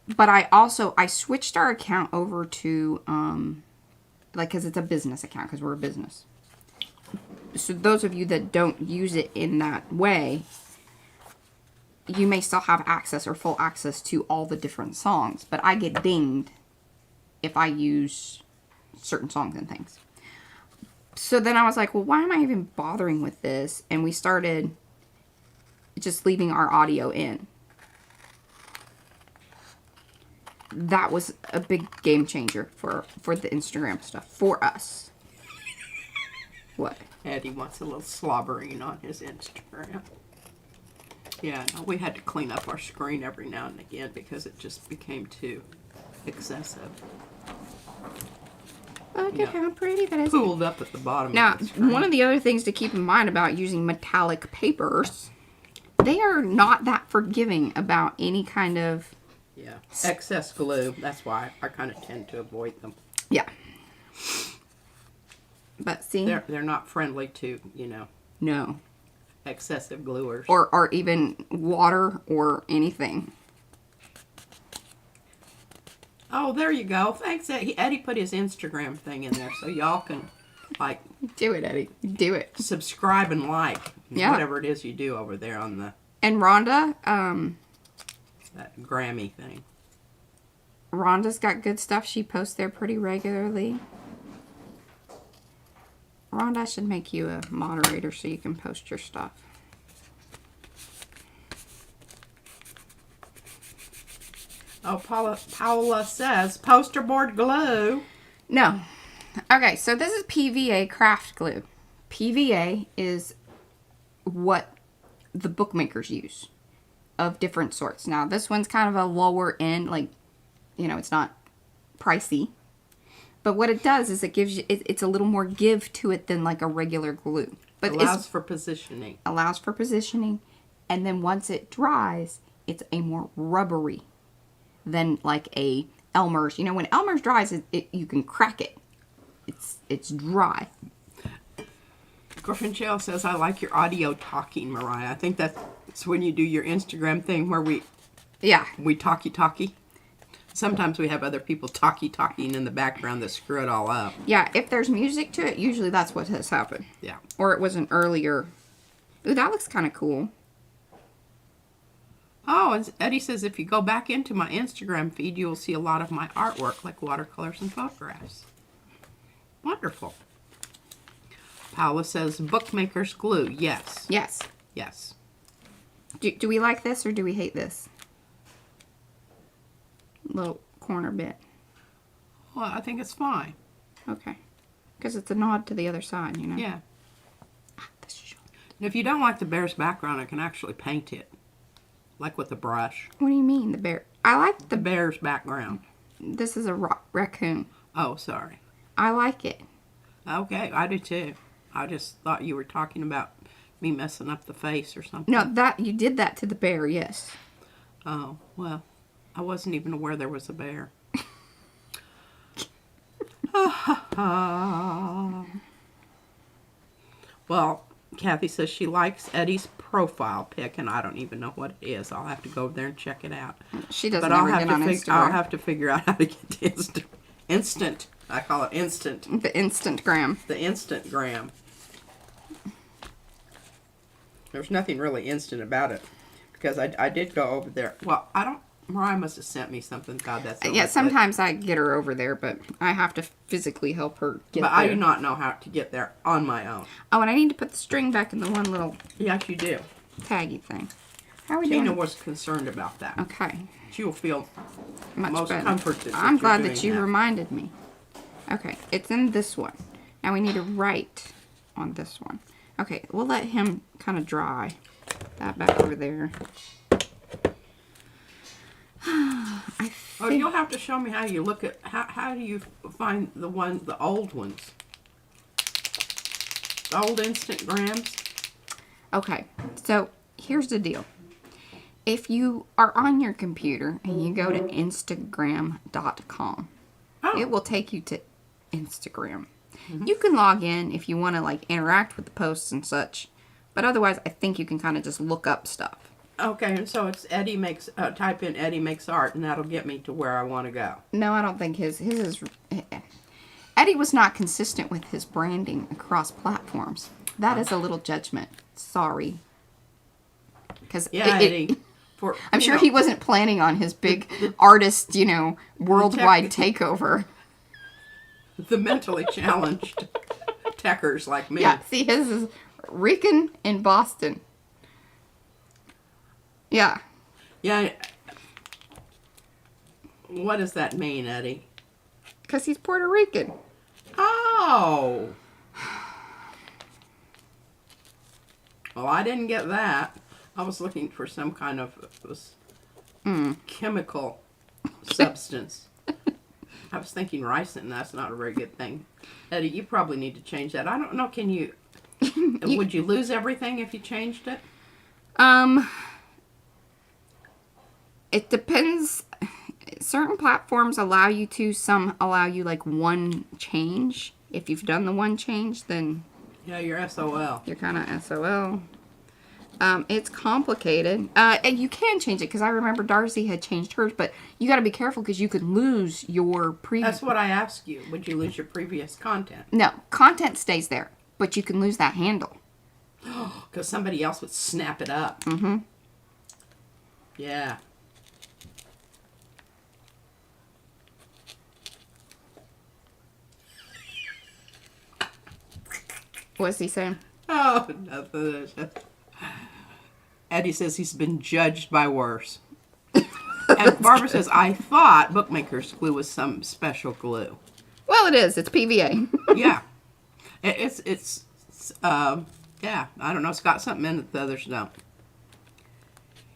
But I switched our account over to, because it's a business account, because we're a business. So those of you that don't use it in that way, you may still have access or full access to all the different songs. But I get dinged if I use certain songs and things. So then I was like, well, why am I even bothering with this? And we started just leaving our audio in. That was a big game changer for the Instagram stuff. For us. What? Eddie wants a little slobbering on his Instagram. Yeah, no, we had to clean up our screen every now and again because it just became too excessive. Look at how pretty that is. Pooled up at the bottom Now, of the screen. one of the other things to keep in mind about using metallic papers, they are not that forgiving about any kind of... Yeah, excess glue. That's why I kind of tend to avoid them. Yeah. But see... They're not friendly to, No. excessive gluers. Or even water or anything. Oh, there you go. Thanks, Eddie. Eddie put his Instagram thing in there so y'all can, Do it, Eddie. Do it. subscribe and like. Yeah. Whatever it is you do over there on the And Rhonda, that Grammy thing. Rhonda's got good stuff. She posts there pretty regularly. Rhonda, I should make you a moderator so you can post your stuff. Oh, Paula says, poster board glue. No. Okay, so this is PVA craft glue. PVA is what the bookmakers use of different sorts. Now, this one's kind of a lower end, it's not pricey. But what it does is it gives you, it's a little more give to it than like a regular glue. But Allows for positioning. Allows for positioning. And then once it dries, it's a more rubbery than like a Elmer's. You know, when Elmer's dries, you can crack it. It's dry. Griffin Shell says, I like your audio talking, Mariah. I think that's when you do your Instagram thing where we talkie. Sometimes we have other people talking in the background that screw it all up. Yeah, if there's music to it, usually that's what has happened. Yeah. Or it was an earlier. Ooh, that looks kind of cool. Oh, and Eddie says, if you go back into my Instagram feed, you will see a lot of my artwork, like watercolors and photographs. Wonderful. Paula says, bookmaker's glue. Yes. Yes. Yes. Do we like this or do we hate this? Little corner bit. Well, I think it's fine. Okay. Because it's a nod to the other side, you know? Yeah. This is And if you don't like the bear's background, I can actually paint it. Like with a brush. What do you mean, the bear? I like The bear's background. This is a raccoon. Oh, sorry. I like it. Okay, I do too. I just thought you were talking about me messing up the face or something. No, you did that to the bear, yes. Oh, well, I wasn't even aware there was a bear. Well, Kathy says she likes Eddie's profile pic, and I don't even know what it is. I'll have to go over there and check it out. She doesn't But ever get on Instagram. I'll have to figure out how to get to instant. I call it instant. The Instantgram. The Instantgram. There's nothing really instant about it. Because I did go over there. Well, Mariah must have sent me something. God, that's so Yeah, much, sometimes I get her over there, but I have to physically help her get But there. I do not know how to get there on my own. Oh, and I need to put the string back in the one little Yes, you do. taggy thing. How are we Tina doing? was concerned about that. Okay. She will feel Much most better. comforted. I'm glad you're that you doing reminded me. Okay, it's in this one. Now we need to write on this one. Okay, we'll let him kind of dry. That back over there. Oh, you'll have to show me how you look at how do you find the old ones, the old Instagrams. Okay, so here's the deal. If you are on your computer and you go to Instagram.com, it will take you to Instagram. You can log in if you want to like interact with the posts and such, but otherwise I think you can kind of just look up stuff. Okay, and so it's Eddie makes type in Eddie makes art, and that'll get me to where I want to go. No, I don't think his is. Eddie was not consistent with his branding across platforms. That is a little judgment. Sorry. Because Eddie. I'm sure he wasn't planning on his big artist, worldwide takeover. The mentally challenged techers like me. Yeah, see, his is Rican in Boston. Yeah. Yeah. What does that mean, Eddie? Because he's Puerto Rican. Oh. Well, I didn't get that. I was looking for some kind of chemical substance. I was thinking ricin. That's not a very good thing. Eddie, you probably need to change that. I don't know. Can you... would you lose everything if you changed it? It depends. Certain platforms allow you to. Some allow you like one change. If you've done the one change, then... Yeah, you're SOL. You're kind of SOL. It's complicated. And you can change it, because I remember Darcy had changed hers, but you got to be careful because you could lose your previous... That's what I asked you. Would you lose your previous content? No, content stays there, but you can lose that handle. Because somebody else would snap it up. Mm-hmm. Yeah. What's he saying? Oh, nothing. Eddie says he's been judged by worse. And Barbara says, I thought bookmaker's glue was some special glue. Well, it is. It's PVA. Yeah. It's yeah, I don't know. It's got something in it the others don't.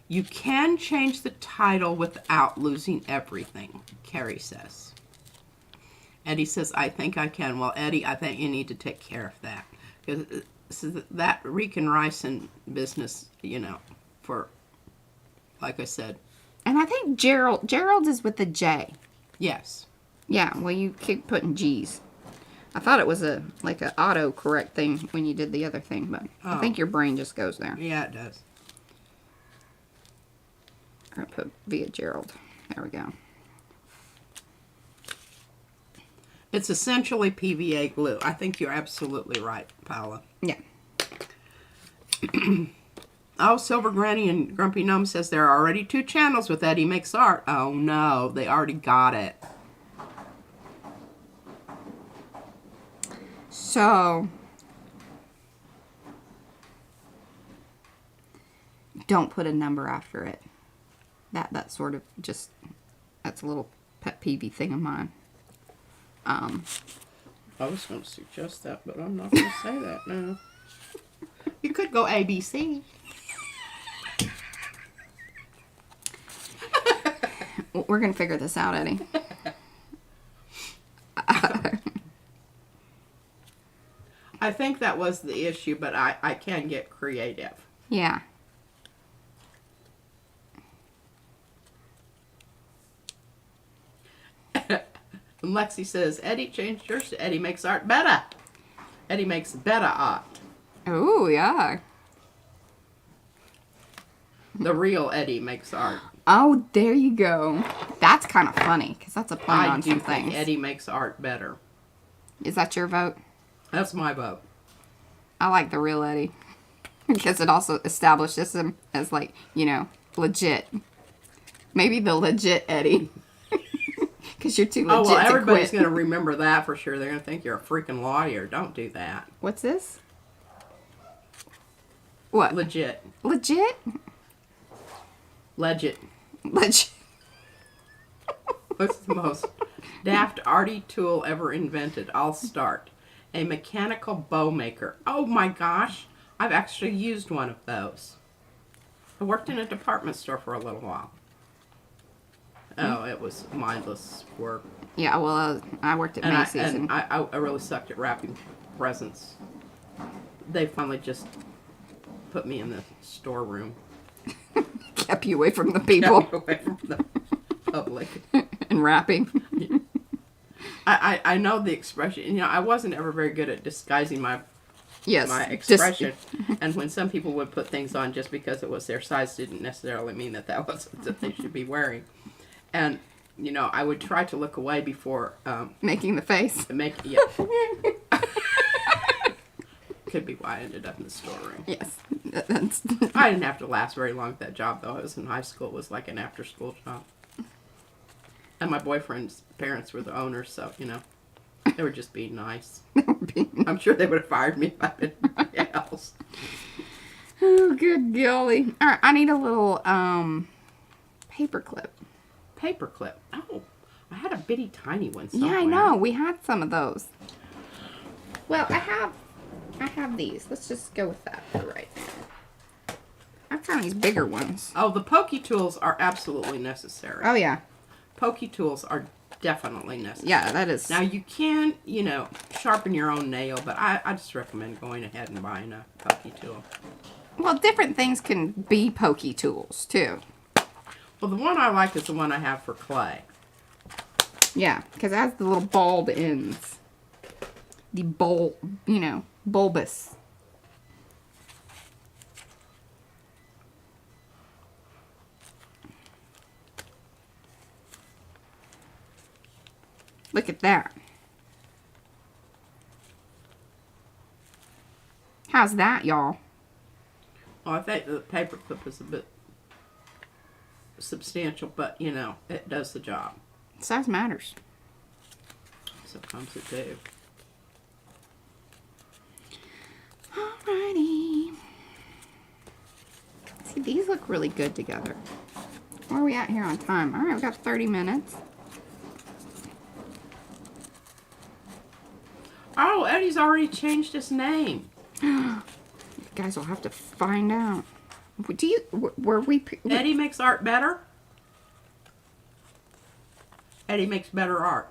You can change the title without losing everything, Carrie says. Eddie says, I think I can. Well, Eddie, I think you need to take care of that. Because that Rican ricin business, for, like I said, And I think Gerald is with the J. yes. Yeah, well, you keep putting G's. I thought it was like an auto-correct thing when you did the other thing, but I think your brain just goes there. Yeah, it does. I'm going to put via Gerald. There we go. It's essentially PVA glue. I think you're absolutely right, Paula. Yeah. Oh, Silver Granny and Grumpy Gnome says there are already 2 channels with Eddie Makes Art. Oh no, they already got it. So, don't put a number after it. That sort of just, that's a little pet peeve thing of mine. I was going to suggest that, but I'm not going to say that now. You could go ABC. We're going to figure this out, Eddie. I think that was the issue, but I can get creative. Yeah. And Lexi says, Eddie changed yours to Eddie Makes Art Better. Eddie makes better art. Oh, yeah. The real Eddie makes art. Oh, there you go. That's kind of funny, because that's a pun I on do some think things. Eddie makes art better. Is that your vote? That's my vote. I like the real Eddie. Because it also establishes him as, like, you know, legit. Maybe the legit Eddie. Because you're too legit Oh, well, to everybody's quit. going to remember that for sure. They're going to think you're a freaking lawyer. Don't do that. What's this? What? Legit. Legit? Legit. Legit. What's the most daft arty tool ever invented? I'll start. A mechanical bow maker. Oh my gosh. I've actually used one of those. I worked in a department store for a little while. Oh, it was mindless work. Yeah, well, I worked at And Macy's. I really sucked at wrapping presents. They finally just put me in the storeroom. Kept you away from the people. Kept me away from the public. And rapping. I know the expression. You know, I wasn't ever very good at disguising my Yes. expression. And when some people would put things on just because it was their size didn't necessarily mean that that was what they should be wearing. And, you know, I would try to look away before... Making the face. yeah. Could be why I ended up in the storeroom. Yes. I didn't have to last very long at that job, though. I was in high school. It was like an after-school job. And my boyfriend's parents were the owners, so, you know, they were just being nice. I'm sure they would have fired me if I'd been anybody else. Oh, good golly. All right, I need a little paper clip. Paperclip. Oh, I had a bitty tiny one somewhere. Yeah, I know. We had some of those. Well, I have these. Let's just go with that for right now. I've found these bigger ones. Oh, the pokey tools are absolutely necessary. Oh, yeah. Pokey tools are definitely necessary. Yeah, that is. Now, you can, you know, sharpen your own nail, but I just recommend going ahead and buying a pokey tool. Well, different things can be pokey tools, too. Well, the one I like is the one I have for clay. Yeah, because it has the little bulb ends. The bulbous. Look at that. How's that, y'all? Well, I think the paperclip is a bit substantial, but, you know, it does the job. Size matters. Sometimes it do. Alrighty. See, these look really good together. Where are we at here on time? Alright, we've got 30 minutes. Oh, Eddie's already changed his name. You guys will have to find out. Do you, were we... Eddie makes art better? Eddie makes better art.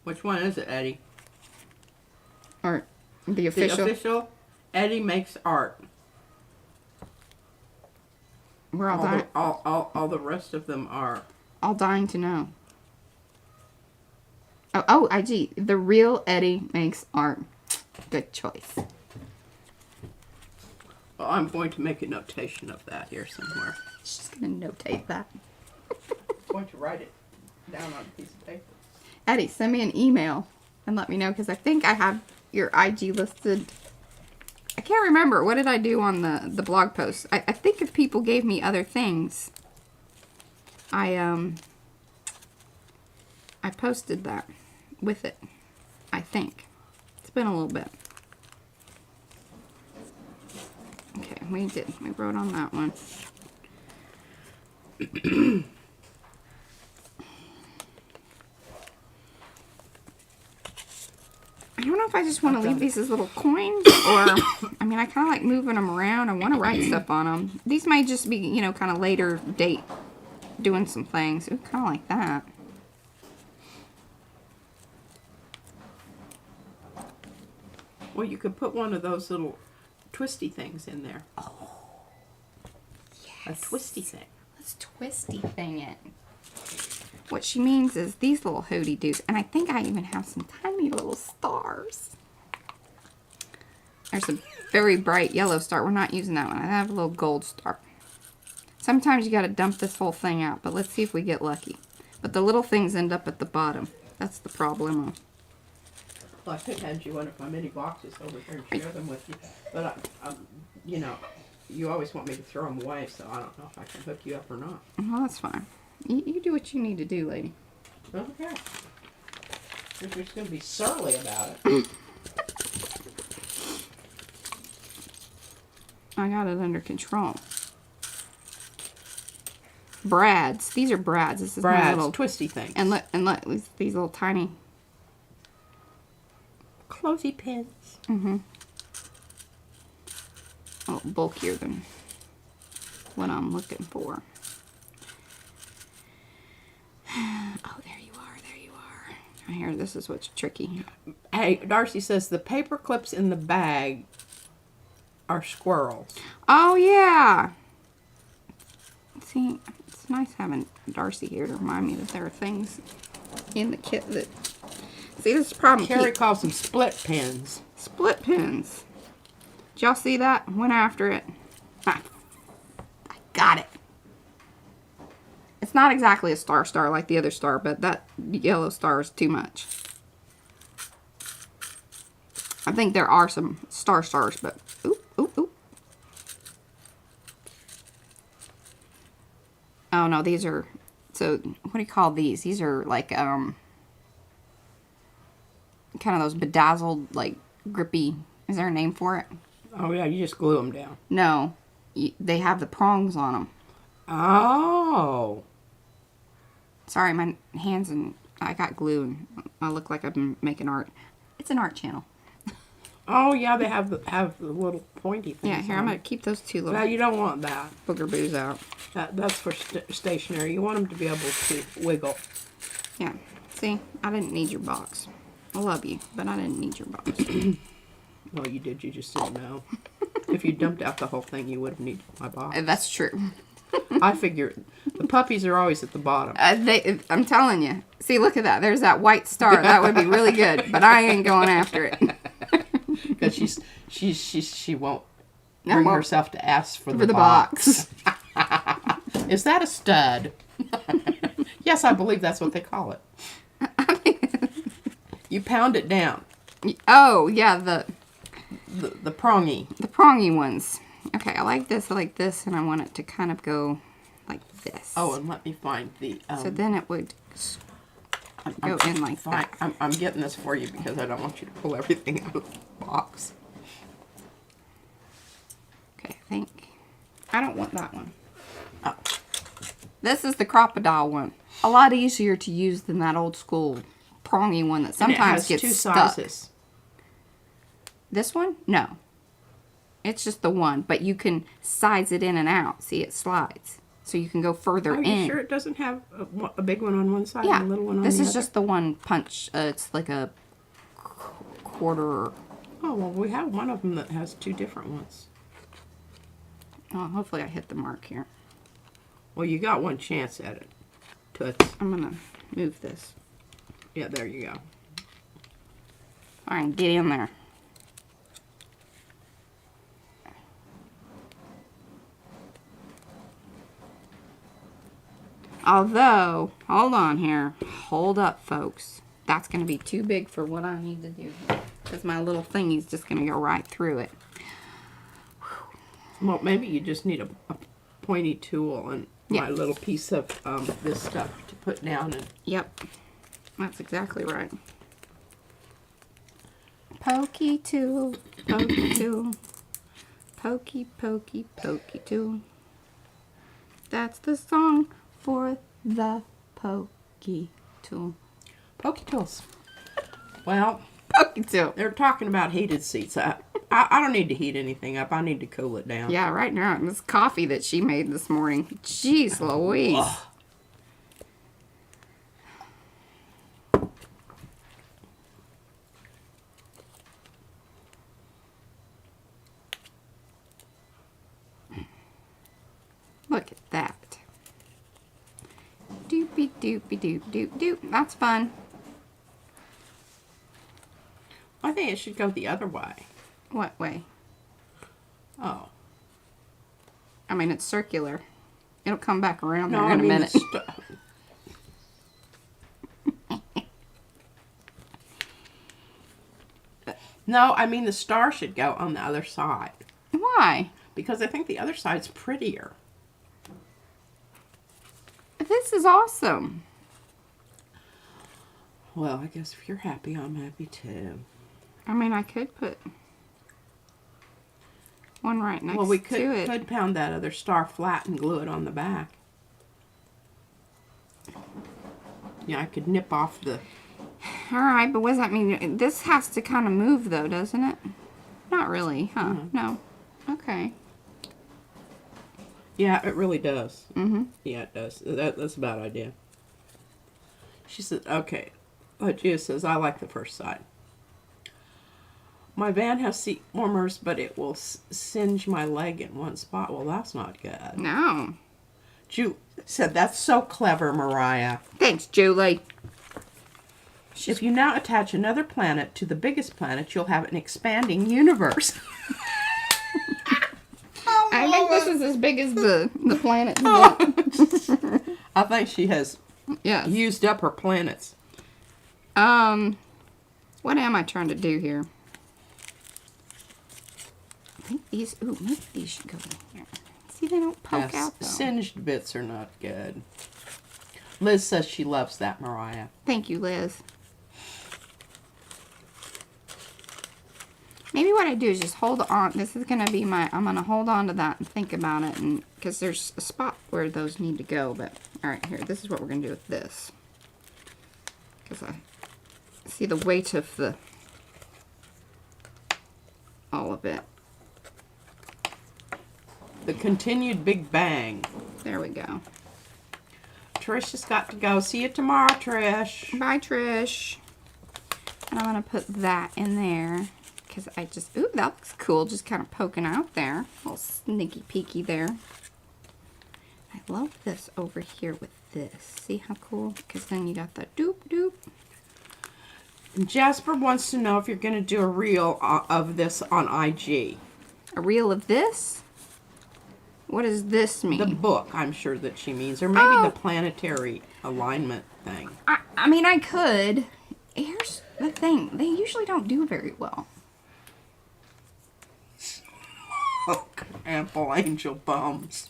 Which one is it, Eddie? Or the official? The official Eddie makes art. We're all dying. All the rest of them are. All dying to know. Oh, IG. The real Eddie makes art. Good choice. Well, I'm going to make a notation of that here somewhere. She's going to notate that. I'm going to write it down on a piece of paper. Eddie, send me an email and let me know, because I think I have your IG listed. I can't remember. What did I do on the blog post? I think if people gave me other things, I posted that with it. I think. It's been a little bit. Okay, we wrote on that one. I don't know if I just want to leave these as little coins, or, I mean, I kind of like moving them around. I want to write stuff on them. These might just be, you know, kind of later date doing some things. Ooh, kind of like that. Well, you could put one of those little twisty things in there. Oh, yes. A twisty thing. Let's twisty thing it. What she means is these little hooty doos, and I think I even have some tiny little stars. There's a very bright yellow star. We're not using that one. I have a little gold star. Sometimes you got to dump this whole thing out, but let's see if we get lucky. But the little things end up at the bottom. That's the problem. Well, I could hand you one of my mini boxes over here and share them with you, but you know, you always want me to throw them away, so I don't know if I can hook you up or not. Well, that's fine. You do what you need to do, lady. Okay. If you're just going to be surly about it. I got it under control. Brads. These are brads. This is my Brad's little twisty thing. And look, these little tiny closey pins. Mm-hmm. A little bulkier than what I'm looking for. Oh, there you are. There you are. I hear this is what's tricky. Hey, Darcy says the paper clips in the bag are squirrels. Oh, yeah. See, it's nice having Darcy here to remind me that there are things in the kit that... See, this is the problem. Carrie calls them split pins. Split pins. Did y'all see that? Went after it. I got it. It's not exactly a star like the other star, but that yellow star is too much. I think there are some stars, but oop, oop, oop. Oh no, these are, so what do you call these? These are like kind of those bedazzled, like grippy. Is there a name for it? Oh yeah, you just glue them down. No, they have the prongs on them. Oh. Sorry, my hands and I got glue and I look like I've been making art. It's an art channel. Oh yeah, they have the little pointy things. Yeah, here I'm gonna keep those two little. No, you don't want that. Booger boos out. That's for stationery. You want them to be able to wiggle. Yeah. See, I didn't need your box. I love you, but I didn't need your box. Well, you did. You just didn't know. If you dumped out the whole thing, you would have needed my box. That's true. I figure the puppies are always at the bottom. I'm telling you. See, look at that. There's that white star. That would be really good, but I ain't going after it. Because she won't bring herself to ask for the box. Is that a stud? Yes, I believe that's what they call it. You pound it down. Oh yeah, the prongy. The prongy ones. Okay, I like this, and I want it to kind of go like this. Oh, and let me find the... so then it would go in like that. I'm getting this for you because I don't want you to pull everything out of the box. Okay, I don't want that one. Oh. This is the crocodile one. A lot easier to use than that old school prongy one that sometimes gets stuck. Sizes. This one? No. It's just the one, but you can size it in and out. See, it slides. So you can go further in. Are you sure it doesn't have a big one on one side and a little one on the other? This is just the one punch. It's like a quarter. Oh, well, we have one of them that has two different ones. Oh, hopefully I hit the mark here. Well, you got one chance at it. Toots. I'm gonna move this. Yeah, there you go. All right, get in there. Although, hold on here. Hold up, folks. That's going to be too big for what I need to do. Because my little thingy's just going to go right through it. Well, maybe you just need a pointy tool and my little piece of this stuff to put down. And Yep. That's exactly right. Pokey tool. Pokey tool. Pokey, pokey, pokey tool. That's the song for the pokey tool. pokey tools. Well, Pokey tool. they're talking about heated seats. I don't need to heat anything up. I need to cool it down. Yeah, right now, this coffee that she made this morning. Jeez Louise. Ugh. Look at that. Doopy doopy doop doop doop. That's fun. I think it should go the other way. What way? Oh. I mean, it's circular. It'll come back around No, there I in a mean minute. No, I mean the star should go on the other side. Why? Because I think the other side's prettier. This is awesome. Well, I guess if you're happy, I'm happy too. I mean, I could put one right next Well, we to it. could pound that other star flat and glue it on the back. Yeah, I could nip off the... Alright, but what does that mean? This has to kind of move, though, doesn't it? Not really, huh? No. Okay. Yeah, it really does. Mm-hmm. Yeah, it does. That's a bad idea. She said, okay. Gia says, I like the first side. My van has seat warmers, but it will singe my leg in one spot. Well, that's not good. No. Ju said, that's so clever, Mariah. Thanks, Julie. If you now attach another planet to the biggest planet, you'll have an expanding universe. I think this is as big as the planet. I think she has Yes. used up her planets. What am I trying to do here? I think these, ooh, maybe these should go in here. See, they don't poke out, though. Singed bits are not good. Liz says she loves that, Mariah. Thank you, Liz. Maybe what I do is just hold on. This is going to be my, I'm going to hold on to that and think about it. And because there's a spot where those need to go. But, all right, here. This is what we're going to do with this. Because I see the weight of the, all of it. The continued Big Bang. There we go. Trish has got to go. See you tomorrow, Trish. Bye, Trish. And I'm going to put that in there. Because I just, ooh, that looks cool. Just kind of poking out there. A little sneaky peeky there. I love this over here with this. See how cool? Because then you got the doop doop. Jasper wants to know if you're going to do a reel of this on IG. A reel of this? What does this mean? The book, I'm sure that she means. Or maybe the planetary alignment thing. I mean, I could. Here's the thing. They usually don't do very well. Oh, ample angel bums.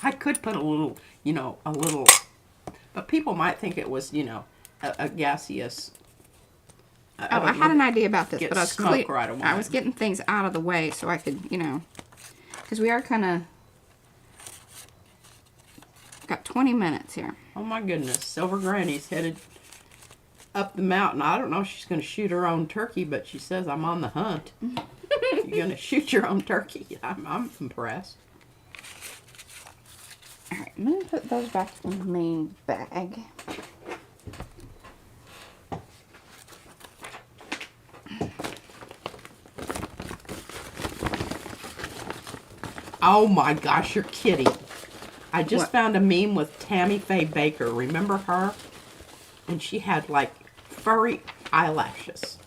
I could put a little, you know, but people might think it was, you know, a gaseous. I had an idea about this, but I was smoke right away. I was getting things out of the way so I could, you know, because we are kind of got 20 minutes here. Oh my goodness, Silver Granny's headed up the mountain. I don't know if she's going to shoot her own turkey, but she says, I'm on the hunt. You're going to shoot your own turkey. I'm impressed. Alright, I'm going to put those back in the main bag. Oh my gosh, you're kidding. I just What? found a meme with Tammy Faye Baker. Remember her? And she had like furry eyelashes.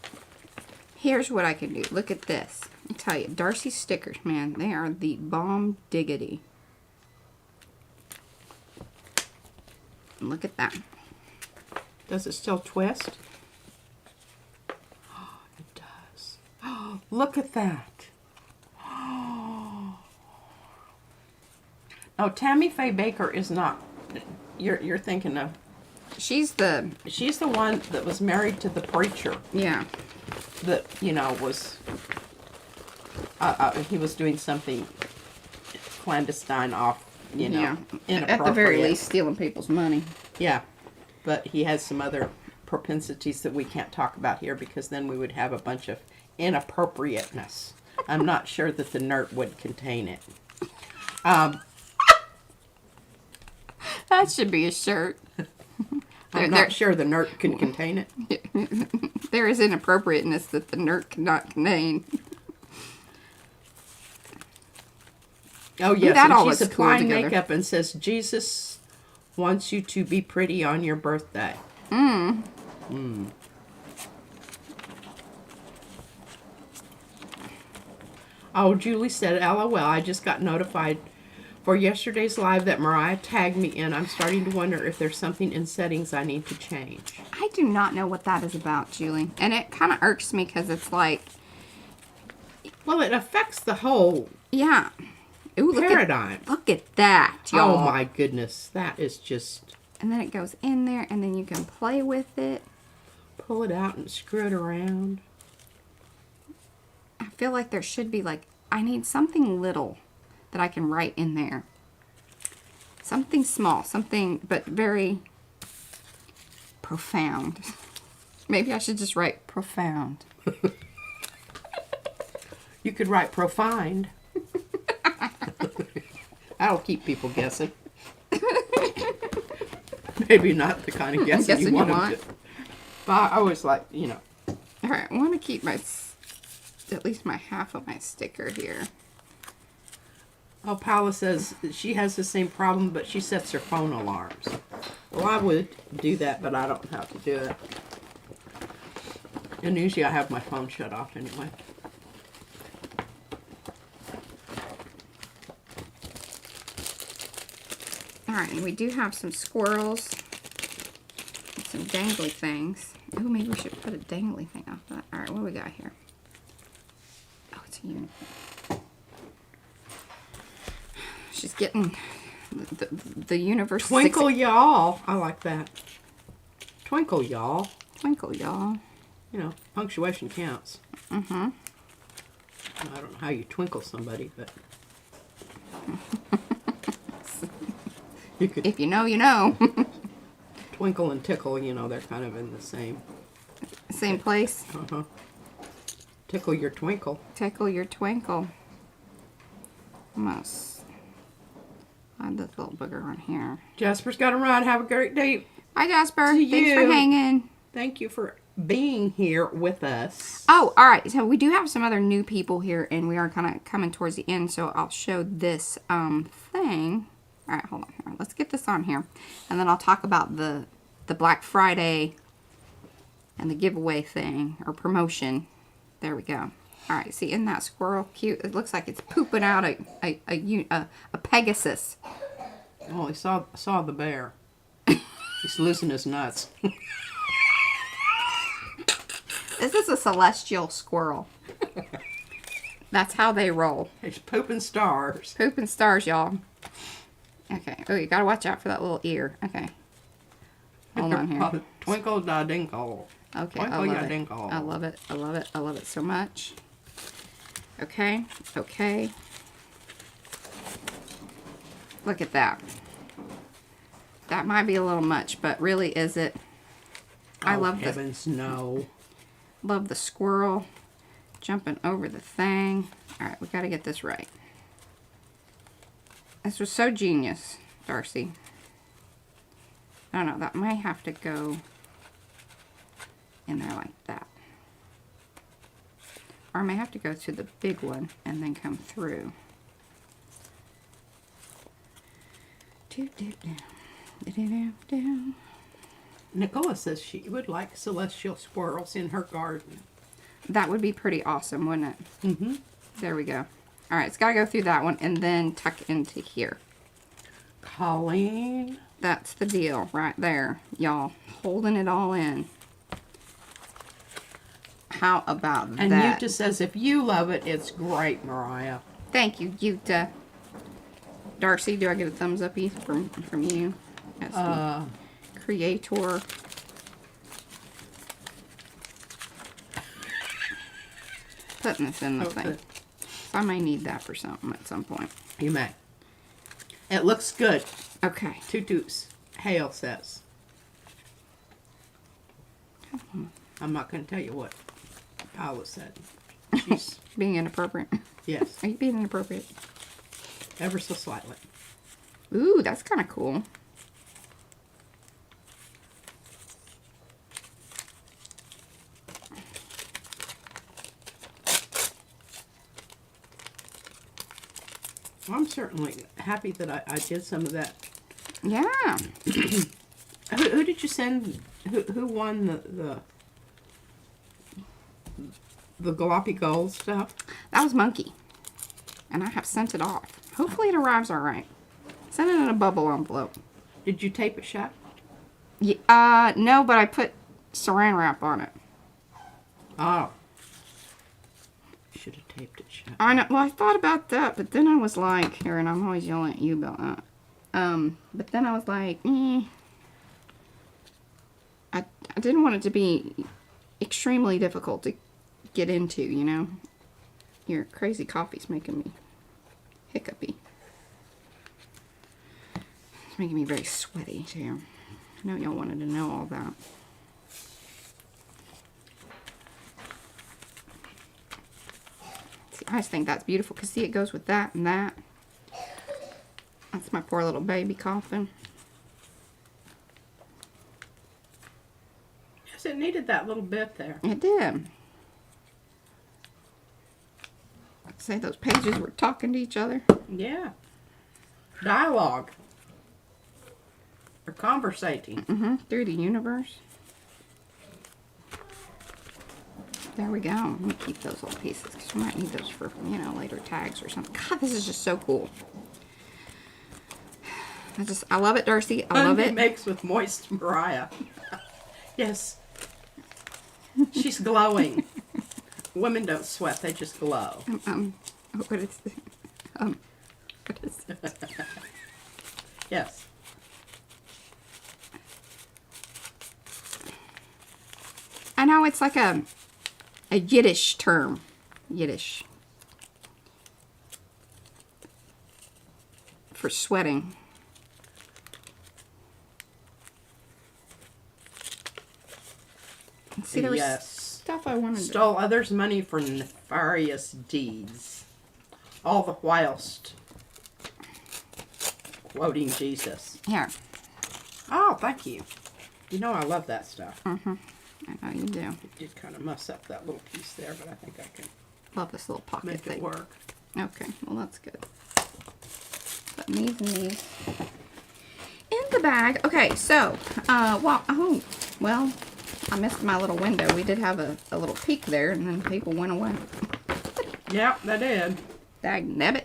Here's what I can do. Look at this. I'll tell you, Darcy stickers, man, they are the bomb diggity. Look at that. Does it still twist? Oh, it does. Oh, look at that. Oh, Tammy Faye Baker is not. You're thinking of. She's the one that was married to the preacher. yeah. That was. He was doing something clandestine off. Yeah. Inappropriate. At the very least, stealing people's money. Yeah, but he has some other propensities that we can't talk about here because then we would have a bunch of inappropriateness. I'm not sure that the NERT would contain it. That should be a shirt. I'm not sure the NERT can contain it. There is inappropriateness that the NERT cannot contain. Oh, yes, that and all she's looks cool applying together. makeup and says, Jesus wants you to be pretty on your birthday. Oh, Julie said, LOL, I just got notified for yesterday's live that Mariah tagged me in. I'm starting to wonder if there's something in settings I need to change. I do not know what that is about, Julie. And it kind of irks me because it's like, Well, it affects the whole yeah. Ooh, paradigm. Look at that, y'all. Oh, my goodness. That is just... And then it goes in there, and then you can play with it. Pull it out and screw it around. I feel like there should be, like, I need something little that I can write in there. Something small, something, but very profound. Maybe I should just write profound. You could write profined. That'll keep people guessing. Maybe not the kind of guessing you want them to. But I always like, All right, I want to keep my, at least my half of my sticker here. Oh, Paula says that she has the same problem, but she sets her phone alarms. Well, I would do that, but I don't have to do it. And usually I have my phone shut off anyway. All right, and we do have some squirrels. Some dangly things. Oh, maybe we should put a dangly thing off that. All right, what do we got here? Oh, it's a unicorn. She's getting the universe. Twinkle, y'all. I like that. Twinkle, y'all. Twinkle, y'all. Punctuation counts. Mm-hmm. I don't know how you twinkle somebody, but... you could If you know, you know. twinkle and tickle, they're kind of in the same... Same place. Uh-huh. Tickle your twinkle. Tickle your twinkle. Almost. Add this little booger on here. Jasper's got to run. Have a great day. Hi, Jasper. To Thanks for you. hanging. Thank you for being here with us. Oh, all right. So we do have some other new people here, and we are kind of coming towards the end. So I'll show this thing. All right, hold on here. Let's get this on here, and then I'll talk about the Black Friday and the giveaway thing or promotion. There we go. All right. See, isn't that squirrel cute? It looks like it's pooping out a Pegasus. Oh, he saw the bear. He's losing his nuts. This is a celestial squirrel. That's how they roll. He's pooping stars. Pooping stars, y'all. Okay. Oh, you gotta watch out for that little ear. Okay. Hold on here. Twinkle da dinkle. Okay. Twinkle I love ya it. dinkle. I love it. I love it. I love it so much. Okay. Okay. Look at that. That might be a little much, but really is it? I love this. Heavens, no. Love the squirrel jumping over the thing. All right, we got to get this right. This was so genius, Darcy. I don't know, that might have to go in there like that. Or I may have to go to the big one and then come through. Nicola says she would like celestial squirrels in her garden. That would be pretty awesome, wouldn't it? Mm-hmm. There we go. All right, it's got to go through that one and then tuck into here. Colleen. That's the deal right there, y'all. Holding it all in. How about that? And Yuta says, if you love it, it's great, Mariah. Thank you, Yuta. Darcy, do I get a thumbs up from you as the creator? Putting this in the thing. So I may need that for something at some point. You may. It looks good. Okay. Toot toots. Hale says. I'm not going to tell you what Paula said. She's Being inappropriate. yes, Are you being inappropriate? ever so slightly. Ooh, that's kind of cool. Well, I'm certainly happy that I did some of that. Yeah. Who did you send? Who won the Jalopy Gold stuff? That was Monkey. And I have sent it off. Hopefully it arrives all right. Send it in a bubble envelope. Did you tape it shut? Yeah, no, but I put saran wrap on it. Oh. Should have taped it shut. I know. Well, I thought about that, but then I was like, here, and I'm always yelling at you about that. But then I was like, I didn't want it to be extremely difficult to get into, you know. Your crazy coffee's making me hiccupy. It's making me very sweaty, too. I know y'all wanted to know all that. See, I just think that's beautiful, because see, it goes with that and that. That's my poor little baby coughing. Yes, it needed that little bit there. It did. Say those pages were talking to each other. Yeah. Dialogue. Or conversating. Through the universe. There we go. Let me keep those little pieces because we might need those for, you know, later tags or something. God, this is just so cool. I love it, Darcy. I love it. Makes with moist Mariah. Yes. She's glowing. Women don't sweat, they just glow. What is this? What is this? Yes. I know it's like a Yiddish term. Yiddish. For sweating. See, there was stuff I wanted to... Stole others' money for nefarious deeds. All the whilst quoting Jesus. Here. Oh, thank you. You know I love that stuff. I know you do. It did kind of mess up that little piece there, but I think I can Love this little pocket make thing. it work. Okay, well that's good. Putting these and these in the bag. Okay, so, well, I missed my little window. We did have a little peek there, and then people went away. Yeah, they did. Dagnabbit.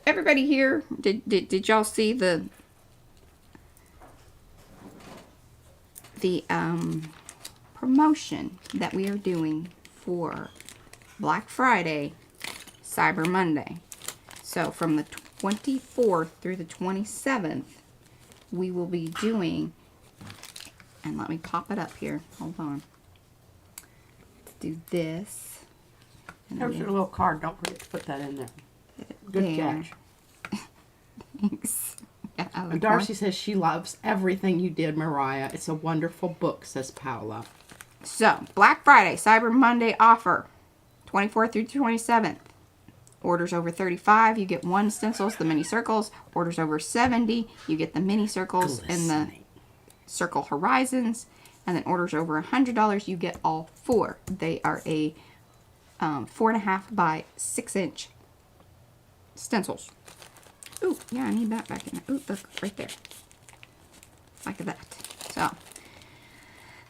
Everybody here, did y'all see the promotion that we are doing for Black Friday, Cyber Monday? So from the 24th through the 27th, we will be doing, and let me pop it up here. Hold on. Let's do this. And There's then your little card. Don't forget to put that in there. Good there. catch. Thanks. Yeah, And Darcy says she loves everything you did, Mariah. It's a wonderful book, says Paula. So, Black Friday, Cyber Monday offer, 24th through 27th. Orders over 35, you get 1 stencils, the mini circles. Orders over 70, you get the mini circles and the circle horizons. And then orders over $100, you get all 4. They are a 4.5 by 6 inch stencils. Ooh, yeah, I need that back in there. Ooh, look, right there. Like that. So,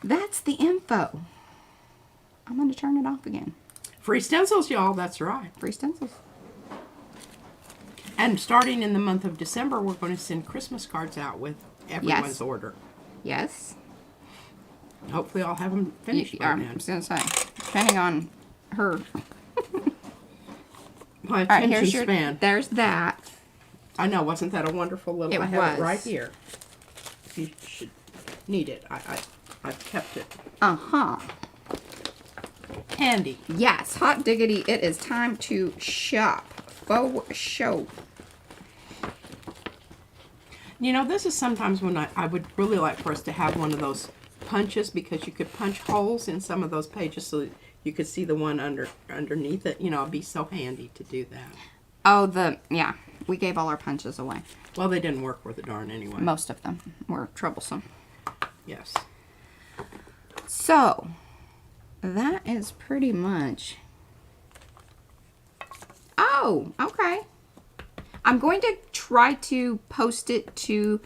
that's the info. I'm going to turn it off again. Free stencils, y'all. That's right. Free stencils. And starting in the month of December, we're going to send Christmas cards out with everyone's order. Yes. Hopefully I'll have them finished by I'm then. just going to say, depending on her. My All right, attention here's your, span. there's that. I know, wasn't that a wonderful little... It I have it was. right here. If you should need it. I've kept it. Uh-huh. Handy. Yes, hot diggity, it is time to shop. Faux show. You know, this is sometimes when I would really like for us to have one of those punches, because you could punch holes in some of those pages so that you could see the one underneath it. You know, it'd be so handy to do that. Oh, yeah, we gave all our punches away. Well, they didn't work worth a darn anyway. Most of them were troublesome. Yes. So, that is pretty much... Oh, okay. I'm going to try to post it to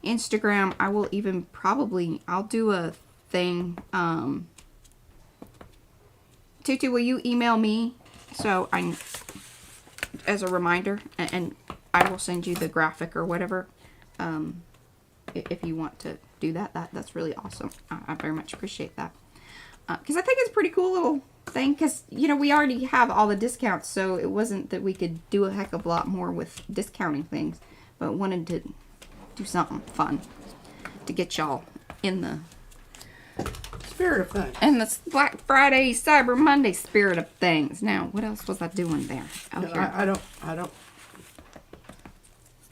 Instagram. I will even probably... I'll do a thing. Tutu, will you email me so I... as a reminder, and I will send you the graphic or whatever, if you want to do that. That's really awesome. I very much appreciate that, because I think it's a pretty cool little thing, because, you know, we already have all the discounts, so it wasn't that we could do a heck of a lot more with discounting things, but wanted to do something fun to get y'all in the Spirit of things. and the Black Friday, Cyber Monday spirit of things. Now, what else was I doing there? Oh, here. I don't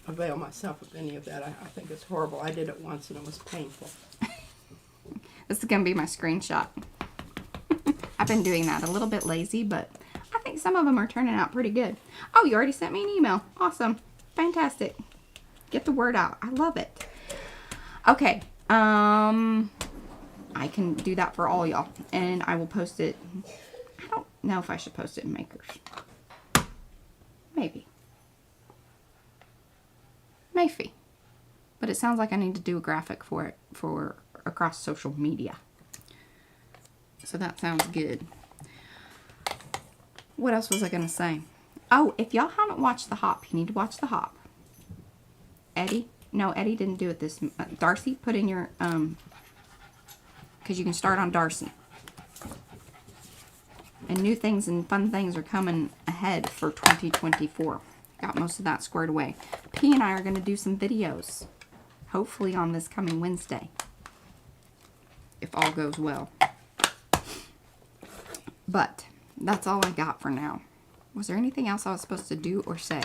avail myself of any of that. I think it's horrible. I did it once and it was painful. This is going to be my screenshot. I've been doing that. A little bit lazy, but I think some of them are turning out pretty good. Oh, you already sent me an email. Awesome. Fantastic. Get the word out. I love it. Okay. I can do that for all y'all. And I will post it. I don't know if I should post it in Makers. Maybe. Maybe. But it sounds like I need to do a graphic for it for across social media. So that sounds good. What else was I going to say? Oh, if y'all haven't watched The Hop, you need to watch The Hop. Eddie? No, Eddie didn't do it this... Darcy, put in your... because you can start on Darcy. And new things and fun things are coming ahead for 2024. Got most of that squared away. P and I are going to do some videos. Hopefully on this coming Wednesday. If all goes well. But that's all I got for now. Was there anything else I was supposed to do or say?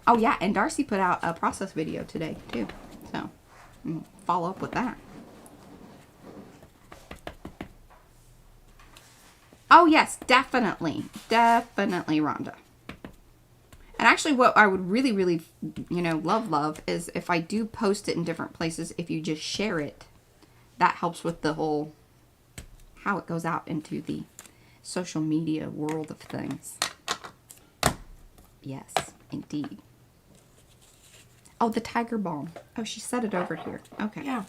Oh yeah, and Darcy put out a process video today too. So, follow up with that. Oh yes, definitely. Definitely, Rhonda. And actually what I would really, really, you know, love is if I do post it in different places, if you just share it, that helps with the whole, how it goes out into the social media world of things. Yes, indeed. Oh, the Tiger Balm. Oh, she set it over here. Okay. Yeah.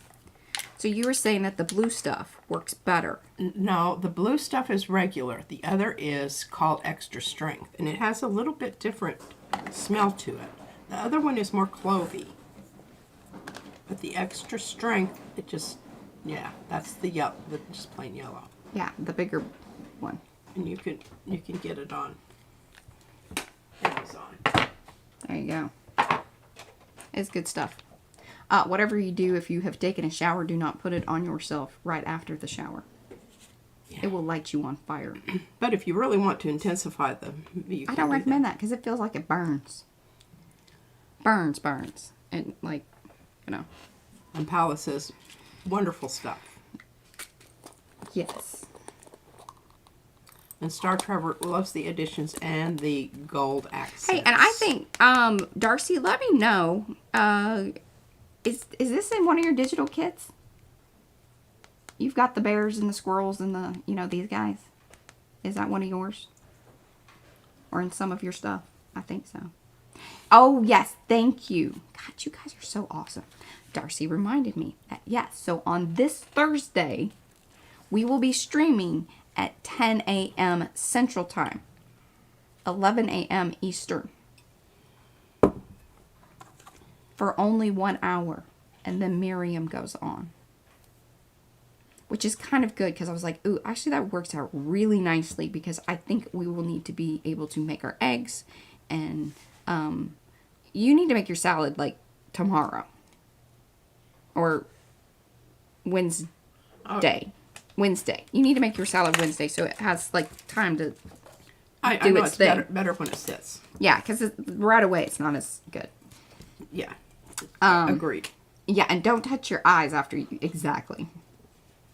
So you were saying that the blue stuff works better. No, the blue stuff is regular. The other is called Extra Strength, and it has a little bit different smell to it. The other one is more clovey. But the Extra Strength, it just, yeah, that's the yellow, just plain yellow. Yeah, the bigger one. And you can get it on Amazon. There you go. It's good stuff. Whatever you do, if you have taken a shower, do not put it on yourself right after the shower. Yeah. It will light you on fire. But if you really want to intensify I don't recommend that because it feels like it burns. Burns. And like, you know. And Paula says, wonderful stuff. Yes. And Star Trevor loves the additions and the gold accents. Hey, and I think, Darcy, let me know, is this in one of your digital kits? You've got the bears and the squirrels and the, you know, these guys. Is that one of yours? Or in some of your stuff? I think so. Oh, yes. Thank you. God, you guys are so awesome. Darcy reminded me that, yes. So on this Thursday, we will be streaming at 10 a.m. Central Time. 11 a.m. Eastern. For only 1 hour. And then Miriam goes on. Which is kind of good because I was like, ooh, actually that works out really nicely because I think we will need to be able to make our eggs. And you need to make your salad like tomorrow. Or Wednesday. Okay. Wednesday. You need to make your salad Wednesday so it has like time to I do know its it's thing. better when it sits. Yeah, because right away it's not as good. Yeah. Agreed. Yeah, and don't touch your eyes after you... Exactly.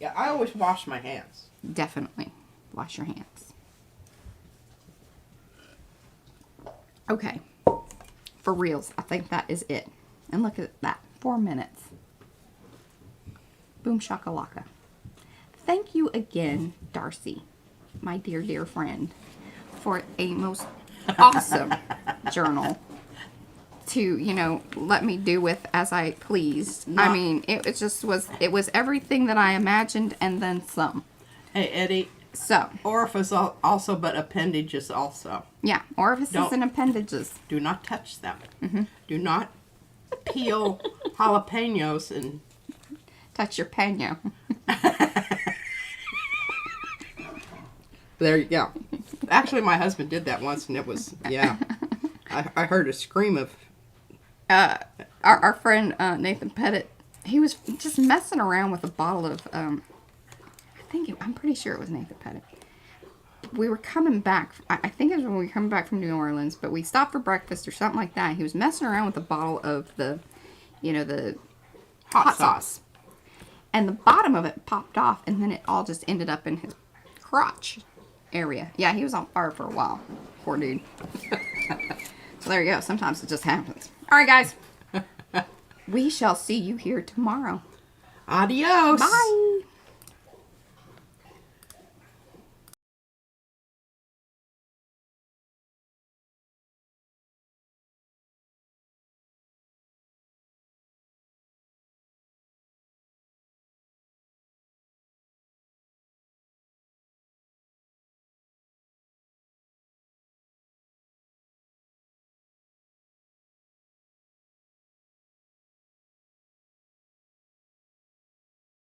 Yeah, I always wash my hands. Definitely. Wash your hands. Okay. For reals, I think that is it. And look at that. 4 minutes. Boom shakalaka. Thank you again, Darcy, my dear, dear friend, for a most awesome journal to, you know, let me do with as I pleased. I mean, it just was, it was everything that I imagined and then some. Hey, Eddie. So. Orifice also, but appendages also. Yeah, orifices and appendages. Do not touch them. Mm-hmm. Do not peel jalapenos and... Touch your peno. There you go. Actually, my husband did that once, and it was, yeah. I heard a scream of... Our friend Nathan Pettit, he was just messing around with a bottle of... I'm pretty sure it was Nathan Pettit. We were coming back. I think it was when we were coming back from New Orleans, but we stopped for breakfast or something like that. He was messing around with a bottle of the, you know, the hot sauce. And the bottom of it popped off, and then it all just ended up in his crotch area. Yeah, he was on fire for a while. Poor dude. So there you go. Sometimes it just happens. All right, guys. We shall see you here tomorrow. Adios. Bye.